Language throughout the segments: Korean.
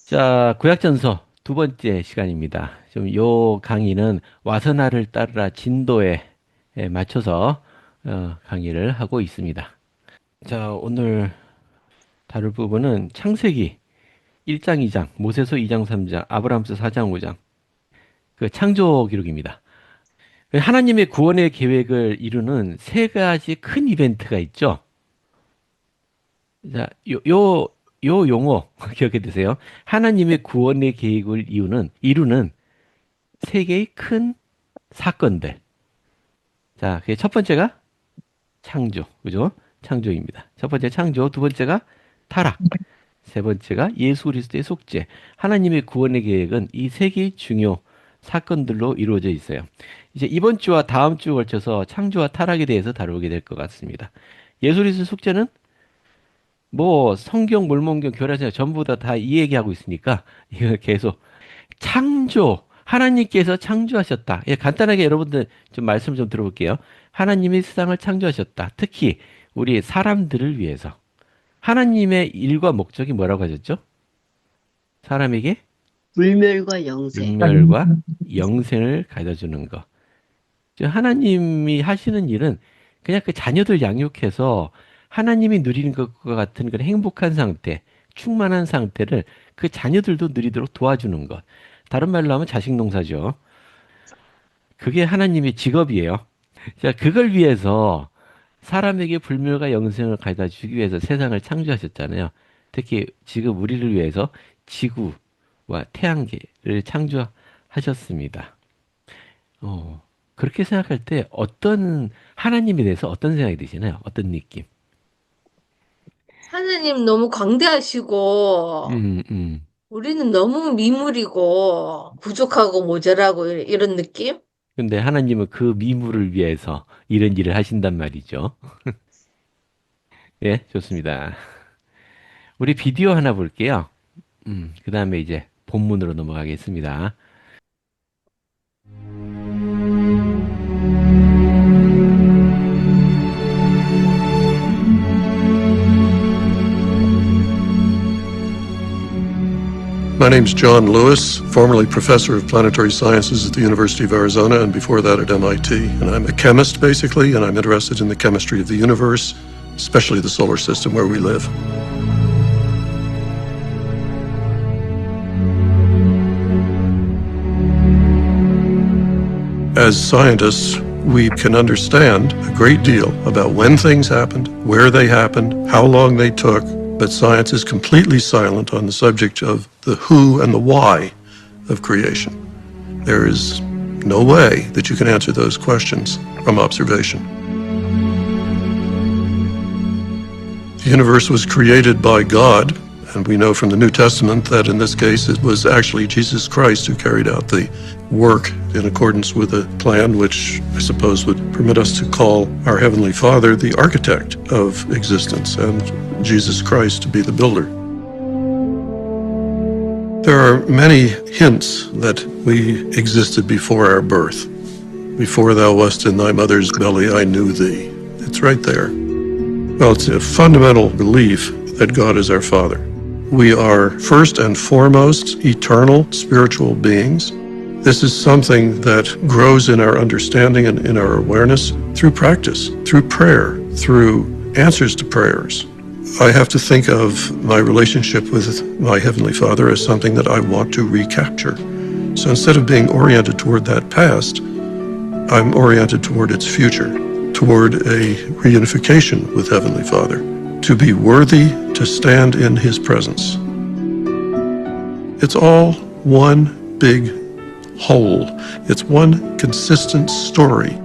자, 구약전서 두 번째 시간입니다. 좀 요 강의는 와서나를 따르라 진도에 맞춰서 강의를 하고 있습니다. 자, 오늘 다룰 부분은 창세기 1장, 2장, 모세서 2장, 3장, 아브라함서 4장, 5장. 그 창조 기록입니다. 하나님의 구원의 계획을 이루는 세 가지 큰 이벤트가 있죠. 자, 요 용어 기억해 두세요. 하나님의 구원의 계획을 이루는 세 개의 큰 사건들. 자, 그게 첫 번째가 창조, 그죠? 창조입니다. 첫 번째 창조, 두 번째가 타락, 세 번째가 예수 그리스도의 속죄. 하나님의 구원의 계획은 이 세 개의 중요 사건들로 이루어져 있어요. 이제 이번 주와 다음 주 걸쳐서 창조와 타락에 대해서 다루게 될 것 같습니다. 예수 그리스도의 속죄는 뭐 성경, 몰몬경, 교라서 전부 다 이 얘기하고 있으니까 이거 계속 창조, 하나님께서 창조하셨다. 예, 간단하게 여러분들 좀 말씀 좀 들어볼게요. 하나님이 세상을 창조하셨다. 특히 우리 사람들을 위해서. 하나님의 일과 목적이 뭐라고 하셨죠? 사람에게 불멸과 영생. 윤멸과 영생을 가져다 주는 것. 즉, 하나님이 하시는 일은 그냥 그 자녀들 양육해서 하나님이 누리는 것과 같은 그런 행복한 상태, 충만한 상태를 그 자녀들도 누리도록 도와주는 것. 다른 말로 하면 자식 농사죠. 그게 하나님의 직업이에요. 자, 그걸 위해서 사람에게 불멸과 영생을 가져다 주기 위해서 세상을 창조하셨잖아요. 특히 지금 우리를 위해서 지구와 태양계를 창조하셨습니다. 그렇게 생각할 때 어떤 하나님에 대해서 어떤 생각이 드시나요? 어떤 느낌? 하느님 너무 광대하시고, 음, 음. 우리는 너무 미물이고, 부족하고 모자라고, 이런 느낌? 근데 하나님은 그 미물을 위해서 이런 일을 하신단 말이죠. 예, 좋습니다. 우리 비디오 하나 볼게요. 그 다음에 이제 본문으로 넘어가겠습니다. My name's John Lewis, formerly professor of planetary sciences at the University of Arizona and before that at MIT. And I'm a chemist, basically, and I'm interested in the chemistry of the universe, especially the solar system where we live. As scientists, we can understand a great deal about when things happened, where they happened, how long they took, but science is completely silent on the subject of the who and the why of creation. There is no way that you can answer those questions from observation. The universe was created by God, and we know from the New Testament that in this case it was actually Jesus Christ who carried out the work in accordance with a plan which I suppose would permit us to call our Heavenly Father the architect of existence and Jesus Christ to be the builder. There are many hints that we existed before our birth. Before thou wast in thy mother's belly, I knew thee. It's right there. Well, it's a fundamental belief that God is our Father. We are first and foremost eternal spiritual beings. This is something that grows in our understanding and in our awareness through practice, through prayer, through answers to prayers. I have to think of my relationship with my Heavenly Father as something that I want to recapture. So instead of being oriented toward that past, I'm oriented toward its future, toward a reunification with Heavenly Father, to be worthy to stand in His presence. It's all one big whole. It's one consistent story.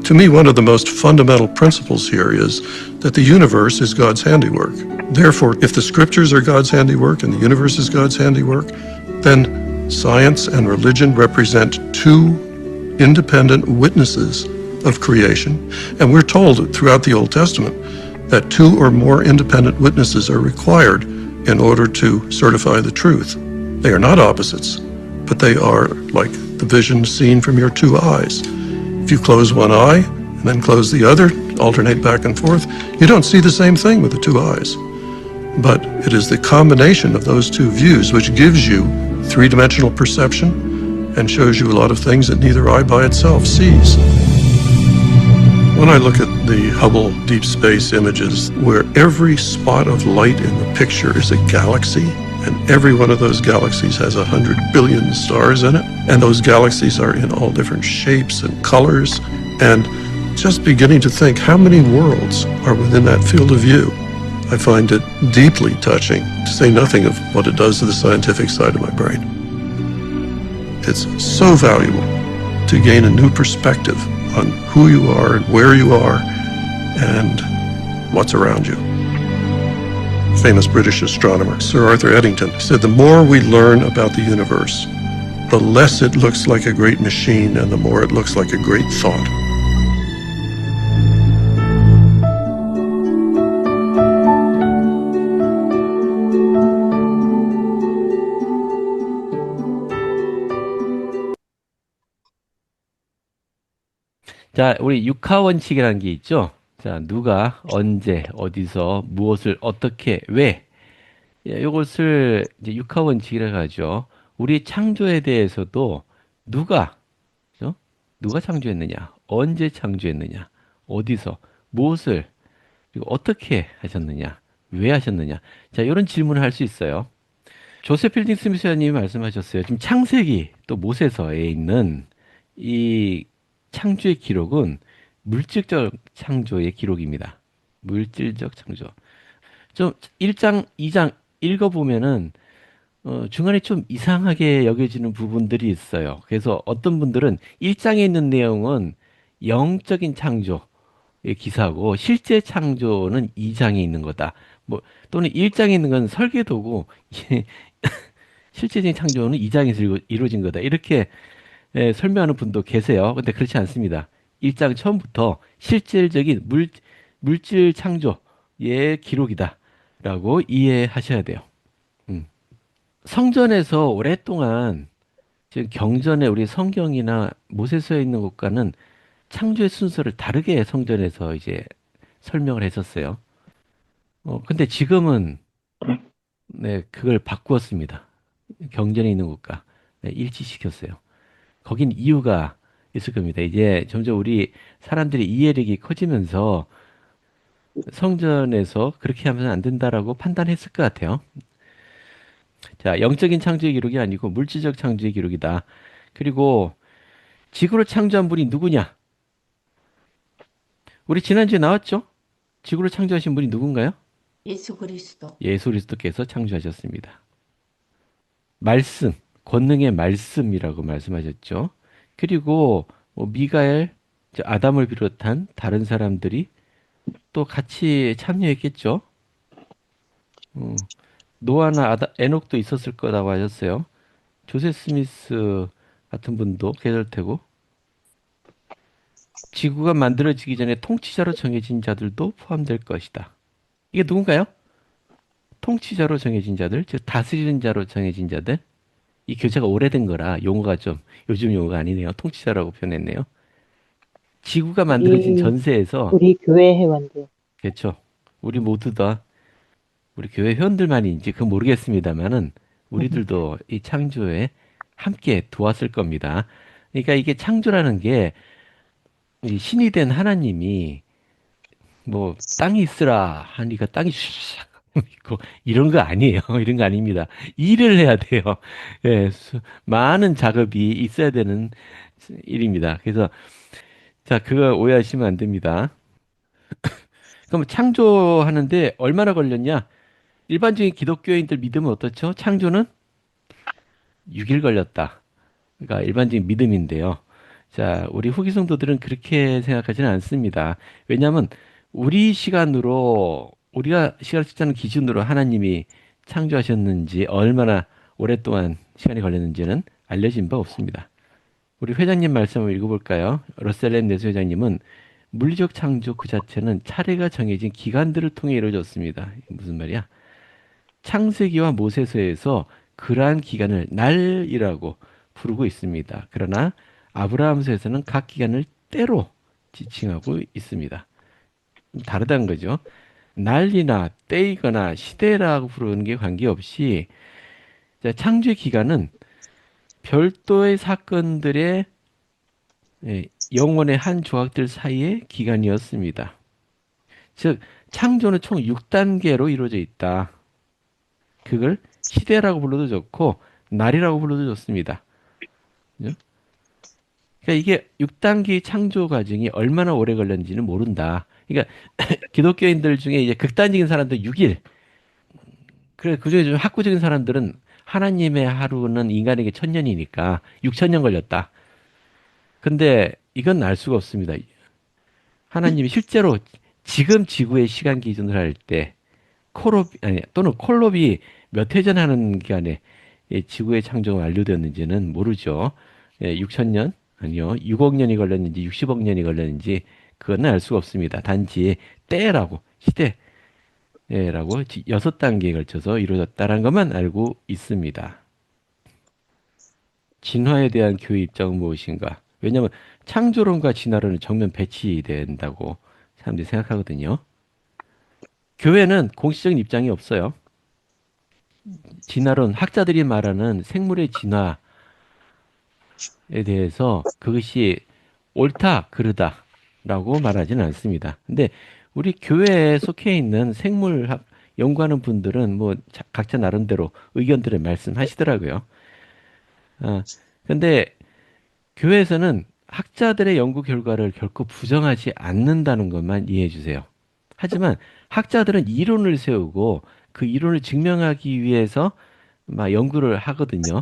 To me, one of the most fundamental principles here is that the universe is God's handiwork. Therefore, if the scriptures are God's handiwork and the universe is God's handiwork, then science and religion represent two independent witnesses of creation. And we're told throughout the Old Testament that two or more independent witnesses are required in order to certify the truth. They are not opposites, but they are like the vision seen from your two eyes. If you close one eye then close the other, alternate back and forth, you don't see the same thing with the two eyes. But it is the combination of those two views which gives you three-dimensional perception and shows you a lot of things that neither eye by itself sees. When I look at the Hubble deep space images, where every spot of light in the picture is a galaxy, and every one of those galaxies has 100 billion stars in it, and those galaxies are in all different shapes and colors, and just beginning to think how many worlds are within that field of view. I find it deeply touching, to say nothing of what it does to the scientific side of my brain. It's so valuable to gain a new perspective on who you are and where you are and what's around you. Famous British astronomer Sir Arthur Eddington said, the more we learn about the universe, the less it looks like a great machine and the more it looks like a great thought. 자, 우리 육하원칙이라는 게 있죠? 자, 누가, 언제, 어디서, 무엇을, 어떻게, 왜. 예, 이것을 이제 육하원칙이라고 하죠. 우리 창조에 대해서도 누가, 그죠? 누가 창조했느냐, 언제 창조했느냐, 어디서, 무엇을, 그리고 어떻게 하셨느냐, 왜 하셨느냐. 자, 이런 질문을 할 수 있어요. 조셉 필딩 스미스님이 말씀하셨어요. 지금 창세기 또 모세서에 있는 이 창조의 기록은 물질적 창조의 기록입니다. 물질적 창조. 좀 1장, 2장 읽어보면은 중간에 좀 이상하게 여겨지는 부분들이 있어요. 그래서 어떤 분들은 1장에 있는 내용은 영적인 창조의 기사고 실제 창조는 2장에 있는 거다. 뭐 또는 1장에 있는 건 설계도고 실제적인 창조는 2장에서 이루어진 거다. 이렇게 설명하는 분도 계세요. 근데 그렇지 않습니다. 1장 처음부터 실질적인 물질 창조의 기록이다. 라고 이해하셔야 돼요. 성전에서 오랫동안 지금 경전에 우리 성경이나 모세서에 있는 것과는 창조의 순서를 다르게 성전에서 이제 설명을 했었어요. 근데 지금은 네, 그걸 바꾸었습니다. 경전에 있는 것과 네, 일치시켰어요. 거긴 이유가 있을 겁니다. 이제 점점 우리 사람들이 이해력이 커지면서 성전에서 그렇게 하면 안 된다라고 판단했을 것 같아요. 자, 영적인 창조의 기록이 아니고 물질적 창조의 기록이다. 그리고 지구를 창조한 분이 누구냐? 우리 지난주에 나왔죠? 지구를 창조하신 분이 누군가요? 예수 그리스도. 예수 그리스도께서 창조하셨습니다. 말씀, 권능의 말씀이라고 말씀하셨죠. 그리고 미가엘, 아담을 비롯한 다른 사람들이 또 같이 참여했겠죠. 노아나 에녹도 있었을 거라고 하셨어요. 조셉 스미스 같은 분도 계실 테고, 지구가 만들어지기 전에 통치자로 정해진 자들도 포함될 것이다. 이게 누군가요? 통치자로 정해진 자들, 즉 다스리는 자로 정해진 자들. 이 교재가 오래된 거라 용어가 좀 요즘 용어가 아니네요. 통치자라고 표현했네요. 지구가 만들어진 전세에서 우리 교회 회원들. 그렇죠. 우리 모두 다 우리 교회 회원들만인지 그건 모르겠습니다만은 우리들도 이 창조에 함께 도왔을 겁니다. 그러니까 이게 창조라는 게 이 신이 된 하나님이 뭐 땅이 있으라 하니까 땅이 샥 있고 이런 거 아니에요. 이런 거 아닙니다. 일을 해야 돼요. 예, 많은 작업이 있어야 되는 일입니다. 그래서 자, 그거 오해하시면 안 됩니다. 그럼 창조하는데 얼마나 걸렸냐? 일반적인 기독교인들 믿음은 어떻죠? 창조는 6일 걸렸다. 그러니까 일반적인 믿음인데요. 자, 우리 후기 성도들은 그렇게 생각하지는 않습니다. 왜냐하면 우리 시간으로 우리가 시간을 측정하는 기준으로 하나님이 창조하셨는지 얼마나 오랫동안 시간이 걸렸는지는 알려진 바 없습니다. 우리 회장님 말씀을 읽어볼까요? 러셀렘 내수 회장님은 물리적 창조 그 자체는 차례가 정해진 기간들을 통해 이루어졌습니다. 무슨 말이야? 창세기와 모세서에서 그러한 기간을 날이라고 부르고 있습니다. 그러나 아브라함서에서는 각 기간을 때로 지칭하고 있습니다. 다르다는 거죠. 난리나 때이거나 시대라고 부르는 게 관계없이 자, 창조의 기간은 별도의 사건들의 영혼의 한 조각들 사이의 기간이었습니다. 즉, 창조는 총 6단계로 이루어져 있다. 그걸 시대라고 불러도 좋고, 날이라고 불러도 좋습니다. 그죠? 그러니까 이게 6단계 창조 과정이 얼마나 오래 걸렸는지는 모른다. 그러니까 기독교인들 중에 이제 극단적인 사람들 6일, 그래, 그중에 좀 학구적인 사람들은 하나님의 하루는 인간에게 1000년이니까 6000년 걸렸다. 근데 이건 알 수가 없습니다. 하나님이 실제로 지금 지구의 시간 기준을 할 때 콜롭 아니 또는 콜롭이 몇 해 전 하는 기간에 지구의 창조가 완료되었는지는 모르죠. 6000년 아니요 6억 년이 걸렸는지 60억 년이 걸렸는지 그건 알 수가 없습니다. 단지 때라고 시대라고 6단계에 걸쳐서 이루어졌다는 것만 알고 있습니다. 진화에 대한 교회 입장은 무엇인가? 왜냐하면 창조론과 진화론은 정면 배치된다고 사람들이 생각하거든요. 교회는 공식적인 입장이 없어요. 진화론, 학자들이 말하는 생물의 진화에 대해서 그것이 옳다, 그르다라고 말하지는 않습니다. 근데 우리 교회에 속해 있는 생물학 연구하는 분들은 뭐 각자 나름대로 의견들을 말씀하시더라고요. 아, 근데 교회에서는 학자들의 연구 결과를 결코 부정하지 않는다는 것만 이해해 주세요. 하지만 학자들은 이론을 세우고 그 이론을 증명하기 위해서 막 연구를 하거든요.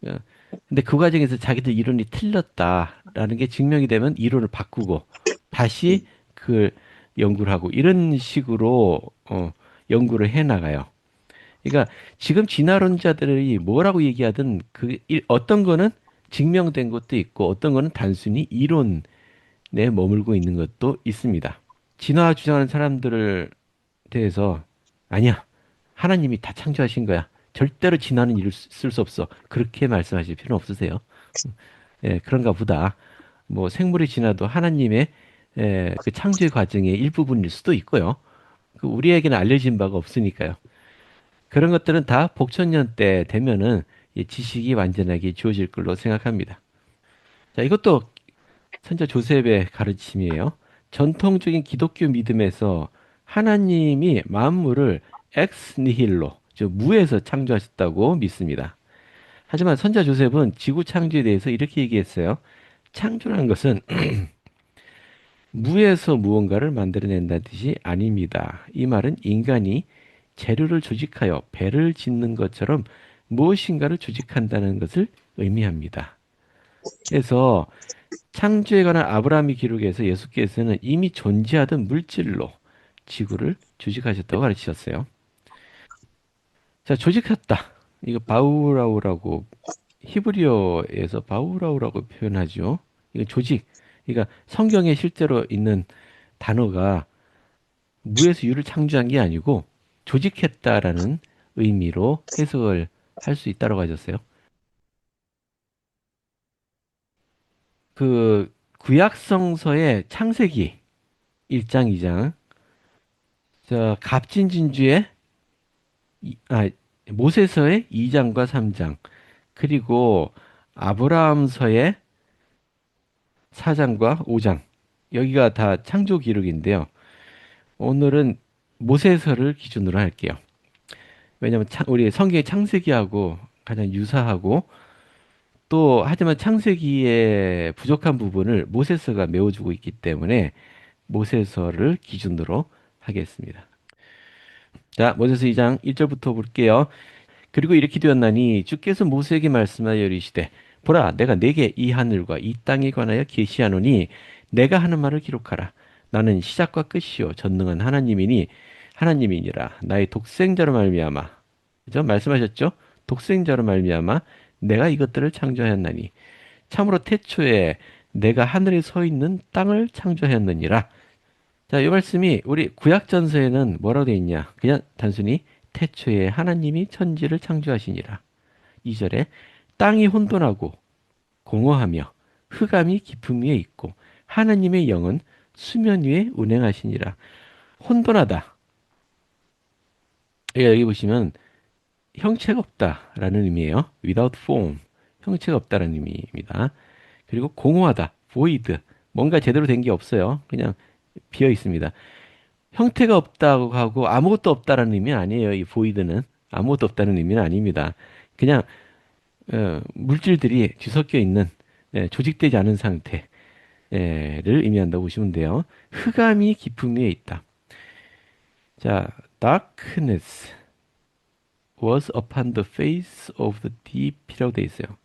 어, 근데 그 과정에서 자기들 이론이 틀렸다라는 게 증명이 되면 이론을 바꾸고 다시 그 연구를 하고 이런 식으로 연구를 해 나가요. 그러니까 지금 진화론자들이 뭐라고 얘기하든 어떤 거는 증명된 것도 있고 어떤 거는 단순히 이론에 머물고 있는 것도 있습니다. 진화 주장하는 사람들을 대해서 아니야. 하나님이 다 창조하신 거야. 절대로 진화는 있을 수 없어. 그렇게 말씀하실 필요는 없으세요. 예, 그런가 보다. 뭐 생물의 진화도 하나님의 그 창조의 과정의 일부분일 수도 있고요. 그 우리에게는 알려진 바가 없으니까요. 그런 것들은 다 복천년 때 되면은 이 지식이 완전하게 주어질 걸로 생각합니다. 자, 이것도 선자 조셉의 가르침이에요. 전통적인 기독교 믿음에서 하나님이 만물을 엑스 니힐로, 즉 무에서 창조하셨다고 믿습니다. 하지만 선자 조셉은 지구 창조에 대해서 이렇게 얘기했어요. 창조라는 것은 무에서 무언가를 만들어낸다는 뜻이 아닙니다. 이 말은 인간이 재료를 조직하여 배를 짓는 것처럼 무엇인가를 조직한다는 것을 의미합니다. 그래서 창조에 관한 아브라함의 기록에서 예수께서는 이미 존재하던 물질로 지구를 조직하셨다고 가르치셨어요. 자, 조직했다. 이거 바우라우라고 히브리어에서 바우라우라고 표현하죠. 이거 조직. 그러니까 성경에 실제로 있는 단어가 무에서 유를 창조한 게 아니고 조직했다라는 의미로 해석을 할 수 있다고 하셨어요. 그 구약성서의 창세기 1장, 2장, 저 갑진진주의 모세서의 2장과 3장, 그리고 아브라함서의 4장과 5장, 여기가 다 창조 기록인데요. 오늘은 모세서를 기준으로 할게요. 왜냐하면 우리 성경의 창세기하고 가장 유사하고 또 하지만 창세기의 부족한 부분을 모세서가 메워주고 있기 때문에 모세서를 기준으로 하겠습니다. 자, 모세서 2장 1절부터 볼게요. 그리고 이렇게 되었나니 주께서 모세에게 말씀하여 이르시되 보라 내가 네게 이 하늘과 이 땅에 관하여 계시하노니 내가 하는 말을 기록하라. 나는 시작과 끝이요 전능한 하나님이니라. 나의 독생자로 말미암아 그죠? 말씀하셨죠? 독생자로 말미암아 내가 이것들을 창조하였나니 참으로 태초에 내가 하늘에 서 있는 땅을 창조하였느니라. 자, 이 말씀이 우리 구약전서에는 뭐라고 되어 있냐? 그냥 단순히 태초에 하나님이 천지를 창조하시니라. 2절에 땅이 혼돈하고 공허하며 흑암이 깊음 위에 있고 하나님의 영은 수면 위에 운행하시니라. 혼돈하다. 여기 보시면 형체가 없다라는 의미예요. without form. 형체가 없다라는 의미입니다. 그리고 공허하다. void. 뭔가 제대로 된 게 없어요. 그냥 비어 있습니다. 형태가 없다고 하고 아무것도 없다라는 의미는 아니에요. 이 void는 아무것도 없다는 의미는 아닙니다. 그냥 물질들이 뒤섞여 있는 조직되지 않은 상태를 의미한다고 보시면 돼요. 흑암이 깊음 위에 있다. 자, darkness was upon the face of the deep이라고 돼 있어요.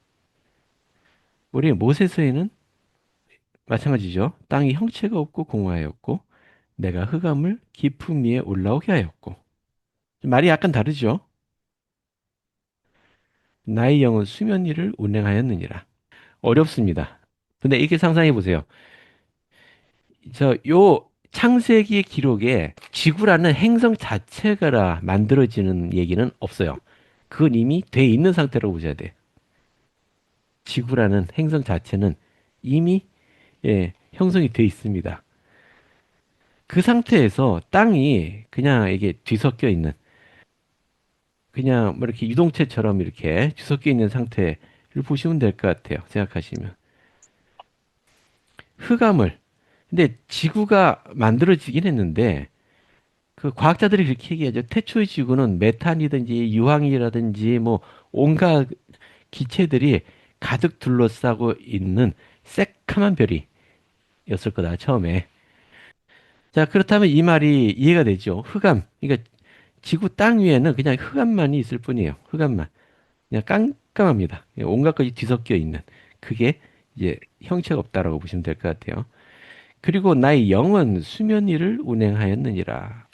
우리 모세서에는 마찬가지죠. 땅이 형체가 없고 공허하였고 내가 흑암을 깊음 위에 올라오게 하였고. 말이 약간 다르죠. 나의 영은 수면 위를 운행하였느니라. 어렵습니다. 근데 이렇게 상상해 보세요. 요 창세기의 기록에 지구라는 행성 자체가 만들어지는 얘기는 없어요. 그건 이미 돼 있는 상태라고 보셔야 돼. 지구라는 행성 자체는 이미 형성이 돼 있습니다. 그 상태에서 땅이 그냥 이게 뒤섞여 있는 그냥 뭐 이렇게 유동체처럼 이렇게 뒤섞여 있는 상태를 보시면 될 것 같아요. 생각하시면. 흑암을 근데 지구가 만들어지긴 했는데 그 과학자들이 그렇게 얘기하죠. 태초의 지구는 메탄이든지 유황이라든지 뭐 온갖 기체들이 가득 둘러싸고 있는 새카만 별이었을 거다, 처음에. 자, 그렇다면 이 말이 이해가 되죠. 흑암. 그러니까 지구 땅 위에는 그냥 흑암만이 있을 뿐이에요. 흑암만. 그냥 깜깜합니다. 온갖 것이 뒤섞여 있는. 그게 이제 형체가 없다라고 보시면 될 것 같아요. 그리고 나의 영은 수면 위를 운행하였느니라.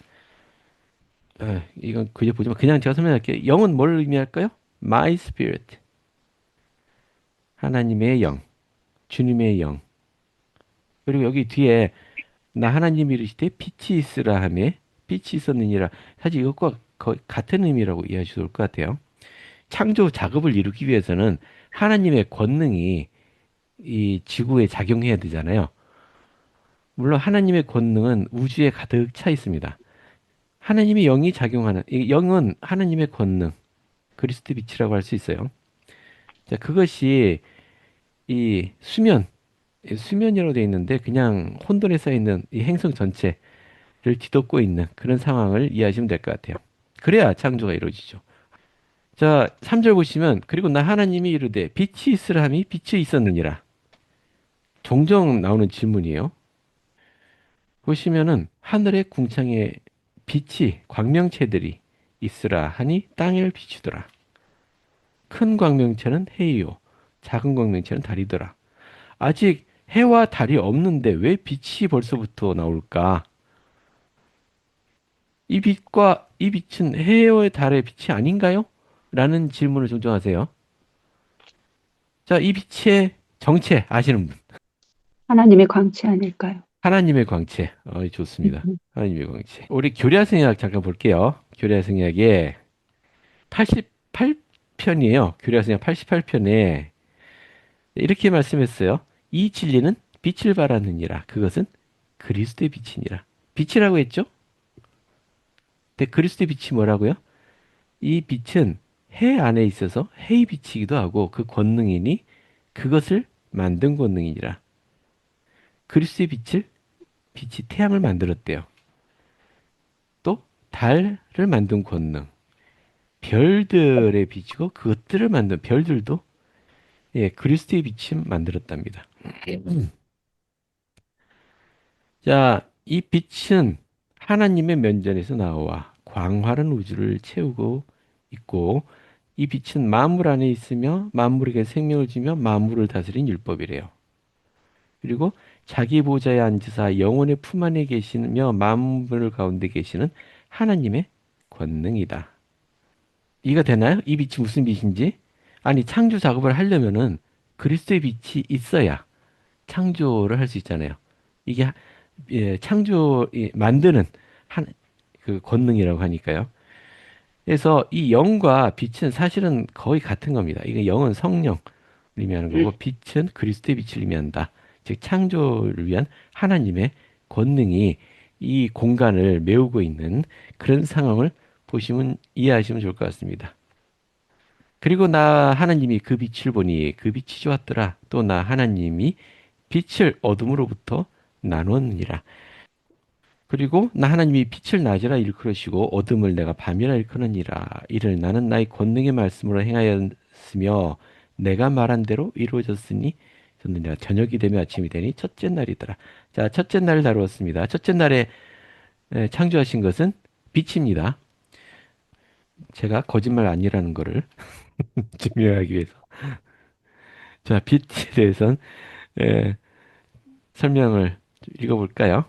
이건 그저 보지만 그냥 제가 설명할게요. 영은 뭘 의미할까요? My spirit. 하나님의 영, 주님의 영. 그리고 여기 뒤에 나 하나님이 이르시되 빛이 있으라 하매 빛이 있었느니라. 사실 이것과 거의 같은 의미라고 이해하셔도 좋을 것 같아요. 창조 작업을 이루기 위해서는 하나님의 권능이 이 지구에 작용해야 되잖아요. 물론 하나님의 권능은 우주에 가득 차 있습니다. 하나님의 영이 작용하는, 이 영은 하나님의 권능, 그리스도 빛이라고 할 수 있어요. 자, 그것이 이 수면이라고 되어 있는데 그냥 혼돈에 쌓여 있는 이 행성 전체를 뒤덮고 있는 그런 상황을 이해하시면 될 것 같아요. 그래야 창조가 이루어지죠. 자, 3절 보시면 그리고 나 하나님이 이르되 빛이 있으라 함이 빛이 있었느니라. 종종 나오는 질문이에요. 보시면은 하늘의 궁창에 빛이 광명체들이 있으라 하니 땅을 비추더라. 큰 광명체는 해이요 작은 광명체는 달이더라. 아직 해와 달이 없는데 왜 빛이 벌써부터 나올까? 이 빛과 이 빛은 해와 달의 빛이 아닌가요? 라는 질문을 종종 하세요. 자, 이 빛의 정체 아시는 분? 하나님의 광채 아닐까요? 하나님의 광채. 좋습니다. 하나님의 광채. 우리 교리학생약 잠깐 볼게요. 교리학생약에 88편이에요. 교리학생약 88편에 이렇게 말씀했어요. 이 진리는 빛을 발하느니라. 그것은 그리스도의 빛이니라. 빛이라고 했죠? 근데 그리스도의 빛이 뭐라고요? 이 빛은 해 안에 있어서 해의 빛이기도 하고 그 권능이니 그것을 만든 권능이니라. 그리스도의 빛이 태양을 만들었대요. 또 달을 만든 권능, 별들의 빛이고 그것들을 만든 별들도 그리스도의 빛이 만들었답니다. 자, 이 빛은 하나님의 면전에서 나와 광활한 우주를 채우고 있고 이 빛은 만물 안에 있으며 만물에게 생명을 주며 만물을 다스린 율법이래요. 그리고 자기 보좌에 앉으사 영혼의 품 안에 계시며 만물 가운데 계시는 하나님의 권능이다. 이해가 되나요? 이 빛이 무슨 빛인지? 아니, 창조 작업을 하려면은 그리스도의 빛이 있어야 창조를 할 수 있잖아요. 이게 창조 만드는 한 그 권능이라고 하니까요. 그래서 이 영과 빛은 사실은 거의 같은 겁니다. 이게 영은 성령을 의미하는 거고 빛은 그리스도의 빛을 의미한다. 즉 창조를 위한 하나님의 권능이 이 공간을 메우고 있는 그런 상황을 보시면 이해하시면 좋을 것 같습니다. 그리고 나 하나님이 그 빛을 보니 그 빛이 좋았더라. 또 나 하나님이 빛을 어둠으로부터 나누었느니라. 그리고 나 하나님이 빛을 낮이라 일컬으시고 어둠을 내가 밤이라 일컬으니라. 이를 나는 나의 권능의 말씀으로 행하였으며 내가 말한 대로 이루어졌으니 졌느니라. 저녁이 되며 아침이 되니 첫째 날이더라. 자, 첫째 날을 다루었습니다. 첫째 날에 창조하신 것은 빛입니다. 제가 거짓말 아니라는 거를 증명하기 위해서. 자, 빛에 대해서는 에, 설명을 읽어볼까요?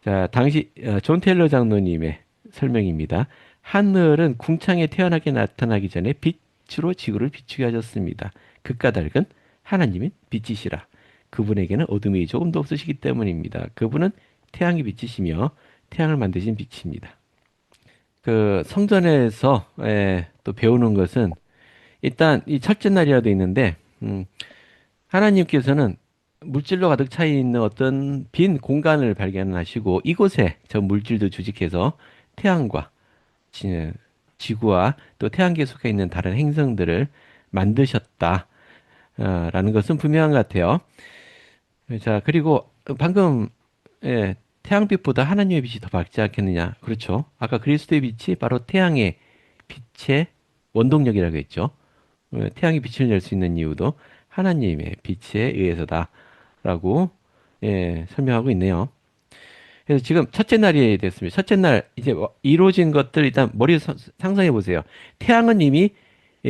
자, 당시 존 테일러 장로님의 설명입니다. 하늘은 궁창에 태어나게 나타나기 전에 빛으로 지구를 비추게 하셨습니다. 그 까닭은 하나님은 빛이시라. 그분에게는 어둠이 조금도 없으시기 때문입니다. 그분은 태양이 빛이시며 태양을 만드신 빛입니다. 그 성전에서 또 배우는 것은 일단 이 첫째 날이라도 있는데 하나님께서는 물질로 가득 차 있는 어떤 빈 공간을 발견하시고 이곳에 저 물질도 주직해서 태양과 지- 지구와 또 태양계에 속해 있는 다른 행성들을 만드셨다. 라는 것은 분명한 것 같아요. 자, 그리고 방금 태양빛보다 하나님의 빛이 더 밝지 않겠느냐? 그렇죠. 아까 그리스도의 빛이 바로 태양의 빛의 원동력이라고 했죠. 태양이 빛을 낼 수 있는 이유도 하나님의 빛에 의해서다라고 설명하고 있네요. 그래서 지금 첫째 날이 됐습니다. 첫째 날 이제 이루어진 것들 일단 머리에 상상해 보세요. 태양은 이미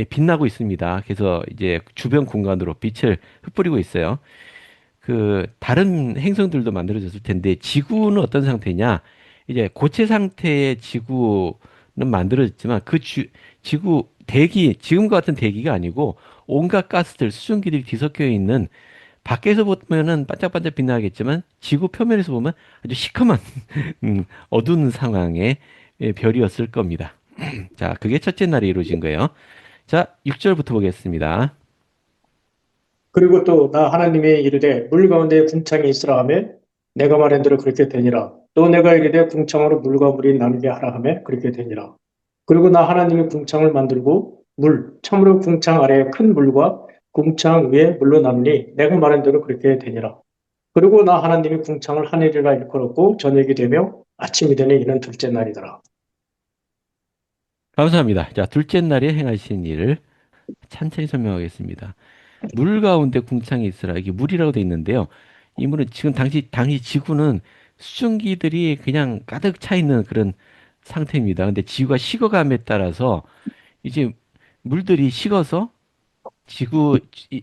빛나고 있습니다. 그래서 이제 주변 공간으로 빛을 흩뿌리고 있어요. 그 다른 행성들도 만들어졌을 텐데 지구는 어떤 상태냐? 이제 고체 상태의 지구는 만들어졌지만 지구 대기 지금과 같은 대기가 아니고 온갖 가스들 수증기들이 뒤섞여 있는 밖에서 보면은 반짝반짝 빛나겠지만 지구 표면에서 보면 아주 시커먼 어두운 상황의 별이었을 겁니다. 자, 그게 첫째 날에 이루어진 거예요. 자, 6절부터 보겠습니다. 그리고 또 나 하나님이 이르되 물 가운데 궁창이 있으라 하며 내가 말한 대로 그렇게 되니라. 또 내가 이르되 궁창으로 물과 물이 나누게 하라 하며 그렇게 되니라. 그리고 나 하나님이 궁창을 만들고 참으로 궁창 아래에 큰 물과 궁창 위에 물로 나누니 내가 말한 대로 그렇게 되니라. 그리고 나 하나님이 궁창을 하늘이라 일컬었고 저녁이 되며 아침이 되니 이는 둘째 날이더라. 감사합니다. 자, 둘째 날에 행하신 일을 찬찬히 설명하겠습니다. 물 가운데 궁창이 있으라. 이게 물이라고 돼 있는데요. 이 물은 지금 당시 지구는 수증기들이 그냥 가득 차 있는 그런 상태입니다. 근데 지구가 식어감에 따라서 이제 물들이 식어서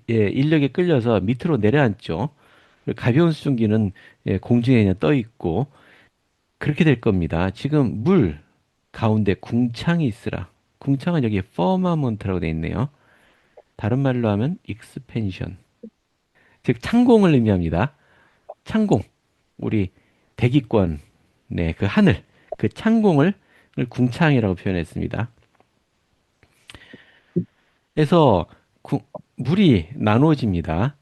인력에 끌려서 밑으로 내려앉죠. 가벼운 수증기는 공중에 그냥 떠 있고 그렇게 될 겁니다. 지금 물 가운데 궁창이 있으라. 궁창은 여기 퍼마먼트라고 돼 있네요. 다른 말로 하면 익스펜션. 즉 창공을 의미합니다. 창공. 우리 대기권, 네, 그 하늘, 그 창공을 궁창이라고 표현했습니다. 그래서 물이 나누어집니다.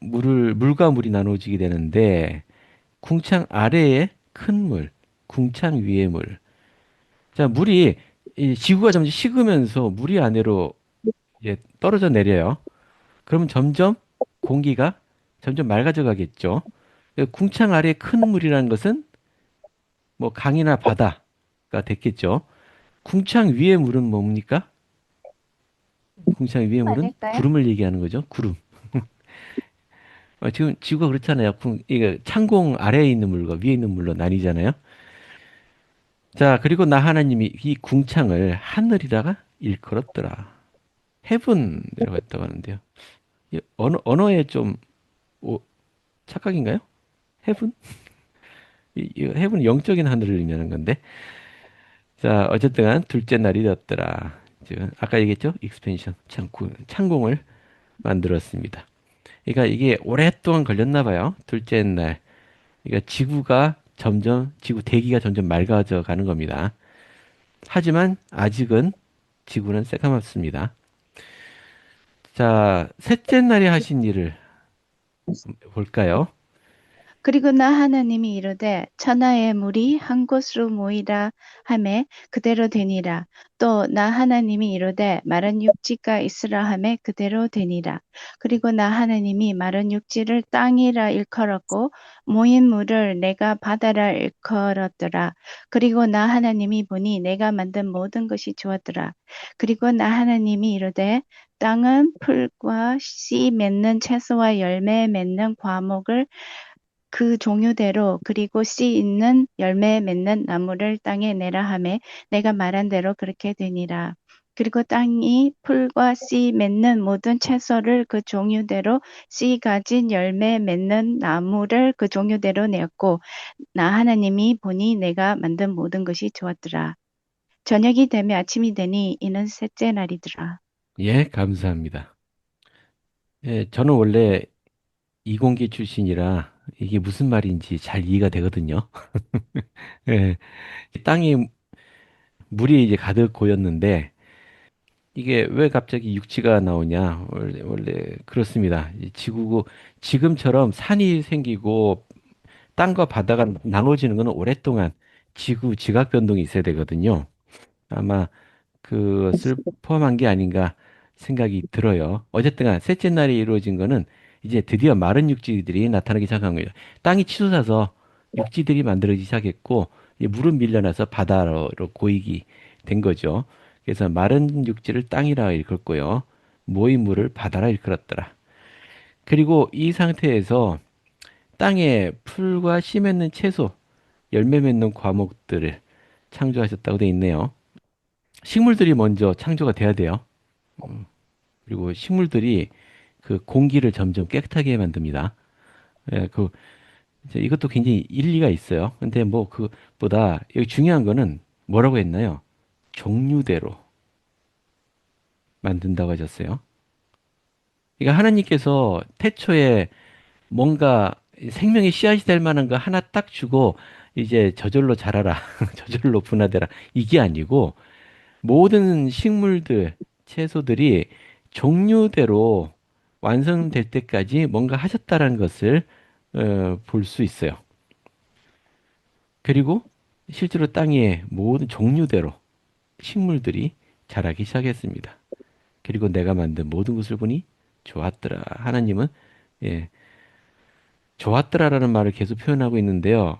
물과 물이 나누어지게 되는데 궁창 아래에 큰 물, 궁창 위에 물. 자, 물이 이 지구가 점점 식으면서 물이 아래로 이제 떨어져 내려요. 그러면 점점 공기가 점점 맑아져 가겠죠. 궁창 아래에 큰 물이라는 것은 뭐 강이나 바다가 됐겠죠. 궁창 위의 물은 뭡니까? 궁창 위의 물은 아닐까요? 구름을 얘기하는 거죠. 구름. 지금 지구가 그렇잖아요. 이게 창공 아래에 있는 물과 위에 있는 물로 나뉘잖아요. 자, 그리고 나 하나님이 이 궁창을 하늘이라가 일컬었더라. 헤븐이라고 했다고 하는데요. 이 언어에 좀 오, 착각인가요? 헤븐? 이 헤븐은 영적인 하늘을 의미하는 건데. 자, 어쨌든 간 둘째 날이 되었더라. 지금 아까 얘기했죠? 익스펜션, 창공을 만들었습니다. 그러니까 이게 오랫동안 걸렸나 봐요. 둘째 날. 그러니까 지구 대기가 점점 맑아져 가는 겁니다. 하지만 아직은 지구는 새까맣습니다. 자, 셋째 날에 하신 일을 볼까요? 그리고 나 하나님이 이르되 천하의 물이 한 곳으로 모이라 하매 그대로 되니라. 또 나 하나님이 이르되 마른 육지가 있으라 하매 그대로 되니라. 그리고 나 하나님이 마른 육지를 땅이라 일컬었고 모인 물을 내가 바다라 일컬었더라. 그리고 나 하나님이 보니 내가 만든 모든 것이 좋았더라. 그리고 나 하나님이 이르되 땅은 풀과 씨 맺는 채소와 열매 맺는 과목을 그 종류대로 그리고 씨 있는 열매 맺는 나무를 땅에 내라 하매 내가 말한 대로 그렇게 되니라. 그리고 땅이 풀과 씨 맺는 모든 채소를 그 종류대로 씨 가진 열매 맺는 나무를 그 종류대로 내었고 나 하나님이 보니 내가 만든 모든 것이 좋았더라. 저녁이 되며 아침이 되니 이는 셋째 날이더라. 예, 감사합니다. 예, 저는 원래 이공계 출신이라 이게 무슨 말인지 잘 이해가 되거든요. 예, 땅이 물이 이제 가득 고였는데 이게 왜 갑자기 육지가 나오냐? 원래 그렇습니다. 이 지구고 지금처럼 산이 생기고 땅과 바다가 나눠지는 것은 오랫동안 지구 지각 변동이 있어야 되거든요. 아마 그것을 포함한 게 아닌가 생각이 들어요. 어쨌든 간 셋째 날이 이루어진 거는 이제 드디어 마른 육지들이 나타나기 시작한 거예요. 땅이 치솟아서 육지들이 만들어지기 시작했고 이 물은 밀려나서 바다로 고이기 된 거죠. 그래서 마른 육지를 땅이라 일컬고요. 모인 물을 바다라 일컬었더라. 그리고 이 상태에서 땅에 풀과 씨 맺는 채소, 열매 맺는 과목들을 창조하셨다고 돼 있네요. 식물들이 먼저 창조가 돼야 돼요. 그리고 식물들이 그 공기를 점점 깨끗하게 만듭니다. 예, 이제 이것도 굉장히 일리가 있어요. 근데 뭐 그보다 여기 중요한 거는 뭐라고 했나요? 종류대로 만든다고 하셨어요. 그러니까 하나님께서 태초에 뭔가 생명의 씨앗이 될 만한 거 하나 딱 주고 이제 저절로 자라라, 저절로 분화되라 이게 아니고 모든 식물들, 채소들이 종류대로 완성될 때까지 뭔가 하셨다라는 것을 볼 수 있어요. 그리고 실제로 땅의 모든 종류대로 식물들이 자라기 시작했습니다. 그리고 내가 만든 모든 것을 보니 좋았더라. 하나님은 예, 좋았더라라는 말을 계속 표현하고 있는데요.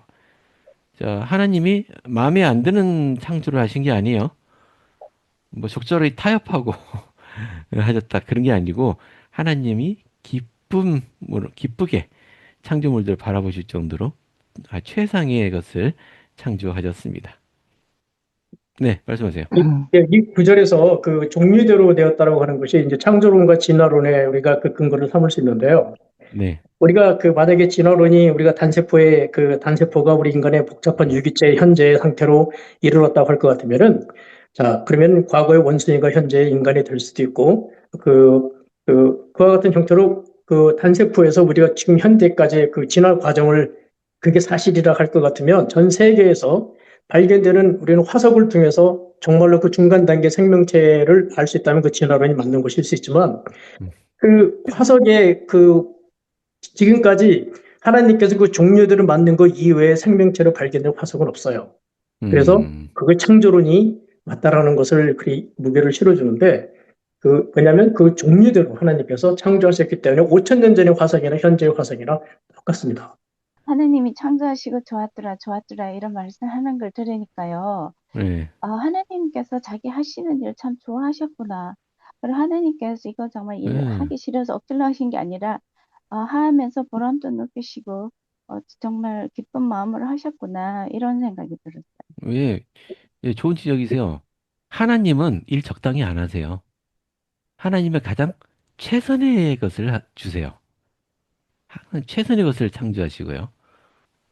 자, 하나님이 마음에 안 드는 창조를 하신 게 아니에요. 뭐 적절히 타협하고 하셨다 그런 게 아니고 하나님이 기쁨으로 기쁘게 창조물들을 바라보실 정도로 최상의 것을 창조하셨습니다. 네, 말씀하세요. 이 구절에서 그 종류대로 되었다라고 하는 것이 이제 창조론과 진화론에 우리가 그 근거를 삼을 수 있는데요. 네, 우리가 그 만약에 진화론이 우리가 단세포의 그 단세포가 우리 인간의 복잡한 유기체 현재의 상태로 이르렀다고 할 것 같으면은 자, 그러면 과거의 원숭이가 현재의 인간이 될 수도 있고 그와 같은 형태로 그 단세포에서 우리가 지금 현재까지의 그 진화 과정을 그게 사실이라 할 것 같으면 전 세계에서 발견되는 우리는 화석을 통해서 정말로 그 중간 단계 생명체를 알 수 있다면 그 진화론이 맞는 것일 수 있지만 음, 그 화석의 그 지금까지 하나님께서 그 종류들을 만든 것 이외에 생명체로 발견된 화석은 없어요. 그래서 음, 그걸 창조론이 맞다라는 것을 그리 무게를 실어주는데 왜냐하면 그 종류대로 하나님께서 창조하셨기 때문에 5천 년 전의 화석이나 현재의 화석이나 똑같습니다. 하나님이 창조하시고 좋았더라, 좋았더라 이런 말씀하는 걸 들으니까요. 네, 하나님께서 자기 하시는 일 참 좋아하셨구나. 그리고 하나님께서 이거 정말 네, 하기 싫어서 억지로 하신 게 아니라 하면서 보람도 느끼시고 정말 기쁜 마음으로 하셨구나 이런 생각이 들었어요. 왜 예, 좋은 지적이세요. 하나님은 일 적당히 안 하세요. 하나님의 가장 최선의 것을 주세요. 최선의 것을 창조하시고요.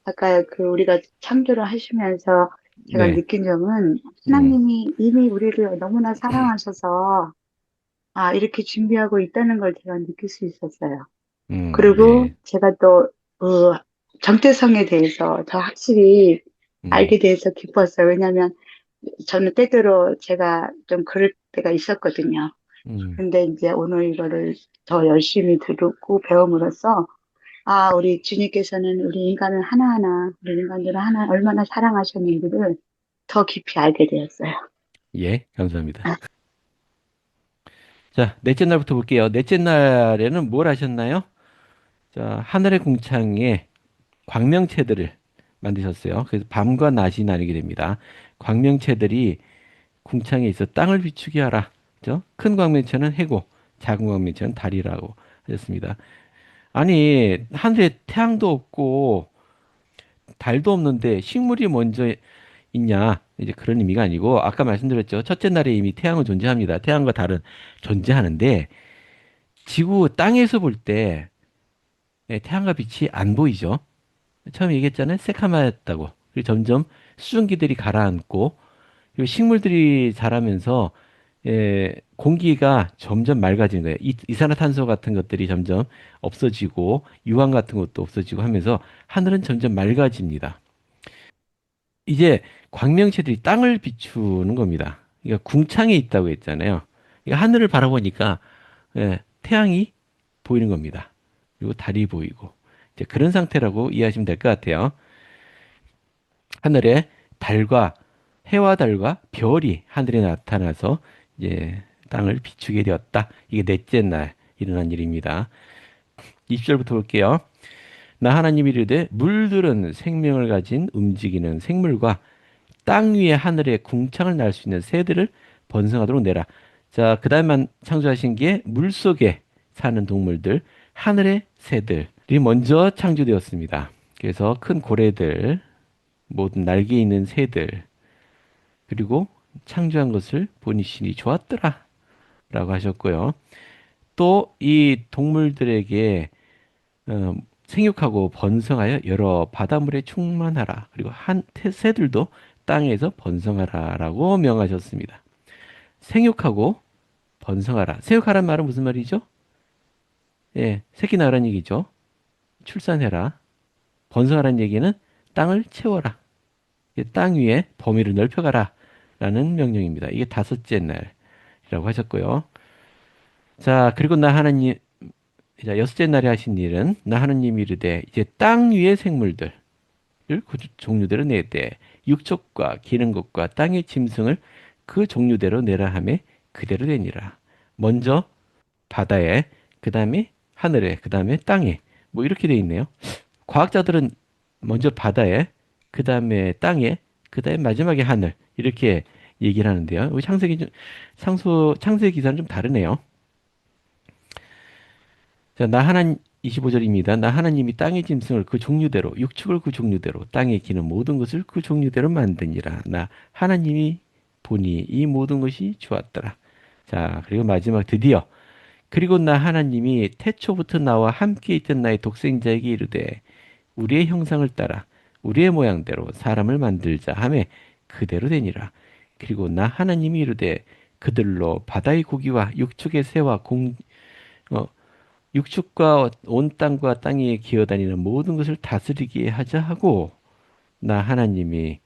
아까 그 우리가 창조를 하시면서 제가 네, 느낀 점은 음, 하나님이 이미 우리를 너무나 사랑하셔서 이렇게 준비하고 있다는 걸 제가 느낄 수 있었어요. 그리고 네, 제가 또 그 정체성에 대해서 더 확실히 음, 알게 돼서 기뻤어요. 왜냐하면 저는 때때로 제가 좀 그럴 때가 있었거든요. 음, 근데 이제 오늘 이거를 더 열심히 들었고 배움으로써 우리 주님께서는 우리 인간을 하나하나, 우리 인간들을 하나, 얼마나 사랑하셨는지를 더 깊이 알게 되었어요. 예, 감사합니다. 자, 넷째 날부터 볼게요. 넷째 날에는 뭘 하셨나요? 자, 하늘의 궁창에 광명체들을 만드셨어요. 그래서 밤과 낮이 나뉘게 됩니다. 광명체들이 궁창에 있어 땅을 비추게 하라. 그죠? 큰 광명체는 해고, 작은 광명체는 달이라고 하셨습니다. 아니, 하늘에 태양도 없고 달도 없는데 식물이 먼저 있냐? 이제 그런 의미가 아니고 아까 말씀드렸죠. 첫째 날에 이미 태양은 존재합니다. 태양과 달은 존재하는데 지구 땅에서 볼 때 태양과 빛이 안 보이죠. 처음에 얘기했잖아요. 새카맣다고. 그리고 점점 수증기들이 가라앉고 그리고 식물들이 자라면서 공기가 점점 맑아지는 거예요. 이산화탄소 같은 것들이 점점 없어지고 유황 같은 것도 없어지고 하면서 하늘은 점점 맑아집니다. 이제 광명체들이 땅을 비추는 겁니다. 그러니까 궁창에 있다고 했잖아요. 그러니까 하늘을 바라보니까 태양이 보이는 겁니다. 그리고 달이 보이고 이제 그런 상태라고 이해하시면 될 것 같아요. 하늘에 달과 해와 달과 별이 하늘에 나타나서 이제 땅을 비추게 되었다. 이게 넷째 날 일어난 일입니다. 20절부터 볼게요. 나 하나님이 이르되 물들은 생명을 가진 움직이는 생물과 땅 위에 하늘에 궁창을 날 수 있는 새들을 번성하도록 내라. 자, 그 다음만 창조하신 게 물속에 사는 동물들, 하늘의 새들이 먼저 창조되었습니다. 그래서 큰 고래들, 모든 날개 있는 새들, 그리고 창조한 것을 보니 신이 좋았더라. 라고 하셨고요. 또 이 동물들에게 생육하고 번성하여 여러 바닷물에 충만하라. 그리고 새들도 땅에서 번성하라라고 명하셨습니다. 생육하고 번성하라. 생육하란 말은 무슨 말이죠? 예, 새끼 낳으란 얘기죠. 출산해라. 번성하란 얘기는 땅을 채워라. 땅 위에 범위를 넓혀가라. 라는 명령입니다. 이게 다섯째 날이라고 하셨고요. 자, 그리고 나 하나님, 자, 여섯째 날에 하신 일은 나 하나님이 이르되 이제 땅 위의 생물들 그 종류대로 내되 육족과 기는 것과 땅의 짐승을 그 종류대로 내라 하매 그대로 되니라. 먼저 바다에, 그 다음에 하늘에, 그 다음에 땅에 뭐 이렇게 돼 있네요. 과학자들은 먼저 바다에, 그 다음에 땅에, 그 다음에 마지막에 하늘 이렇게 얘기를 하는데요. 우리 창세기 기사는 좀 다르네요. 자, 나 하나 25절입니다. 나 하나님이 땅의 짐승을 그 종류대로 육축을 그 종류대로 땅에 기는 모든 것을 그 종류대로 만드니라. 나 하나님이 보니 이 모든 것이 좋았더라. 자, 그리고 마지막 드디어 그리고 나 하나님이 태초부터 나와 함께 있던 나의 독생자에게 이르되 우리의 형상을 따라 우리의 모양대로 사람을 만들자 하매 그대로 되니라. 그리고 나 하나님이 이르되 그들로 바다의 고기와 육축의 새와 어, 육축과 온 땅과 땅 위에 기어다니는 모든 것을 다스리게 하자 하고 나 하나님이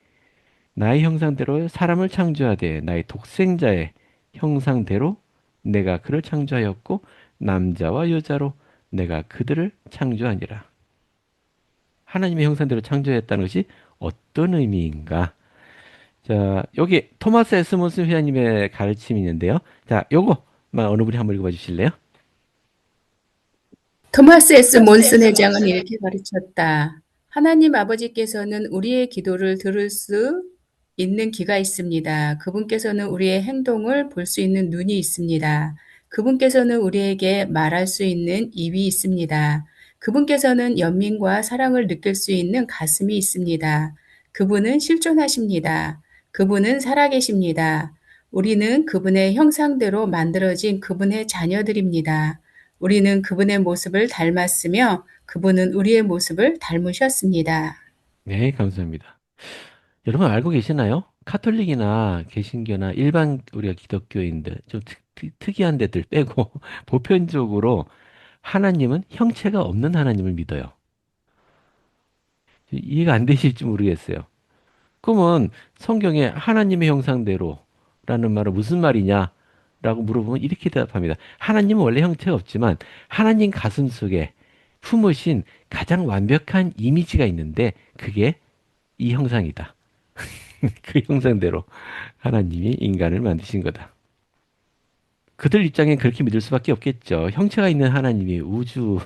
나의 형상대로 사람을 창조하되 나의 독생자의 형상대로 내가 그를 창조하였고 남자와 여자로 내가 그들을 창조하니라. 하나님의 형상대로 창조했다는 것이 어떤 의미인가? 자, 여기 토마스 에스몬슨 회장님의 가르침이 있는데요. 자, 요거만 어느 분이 한번 읽어봐 주실래요? 토마스 S. 몬슨 회장은 이렇게 가르쳤다. 하나님 아버지께서는 우리의 기도를 들을 수 있는 귀가 있습니다. 그분께서는 우리의 행동을 볼 수 있는 눈이 있습니다. 그분께서는 우리에게 말할 수 있는 입이 있습니다. 그분께서는 연민과 사랑을 느낄 수 있는 가슴이 있습니다. 그분은 실존하십니다. 그분은 살아계십니다. 우리는 그분의 형상대로 만들어진 그분의 자녀들입니다. 우리는 그분의 모습을 닮았으며 그분은 우리의 모습을 닮으셨습니다. 네, 감사합니다. 여러분 알고 계시나요? 카톨릭이나 개신교나 일반 우리가 기독교인들 좀 특이한 데들 빼고 보편적으로 하나님은 형체가 없는 하나님을 믿어요. 이해가 안 되실지 모르겠어요. 그러면 성경에 하나님의 형상대로라는 말은 무슨 말이냐? 라고 물어보면 이렇게 대답합니다. 하나님은 원래 형체가 없지만 하나님 가슴 속에 품으신 가장 완벽한 이미지가 있는데 그게 이 형상이다. 그 형상대로 하나님이 인간을 만드신 거다. 그들 입장엔 그렇게 믿을 수밖에 없겠죠. 형체가 있는 하나님이 우주를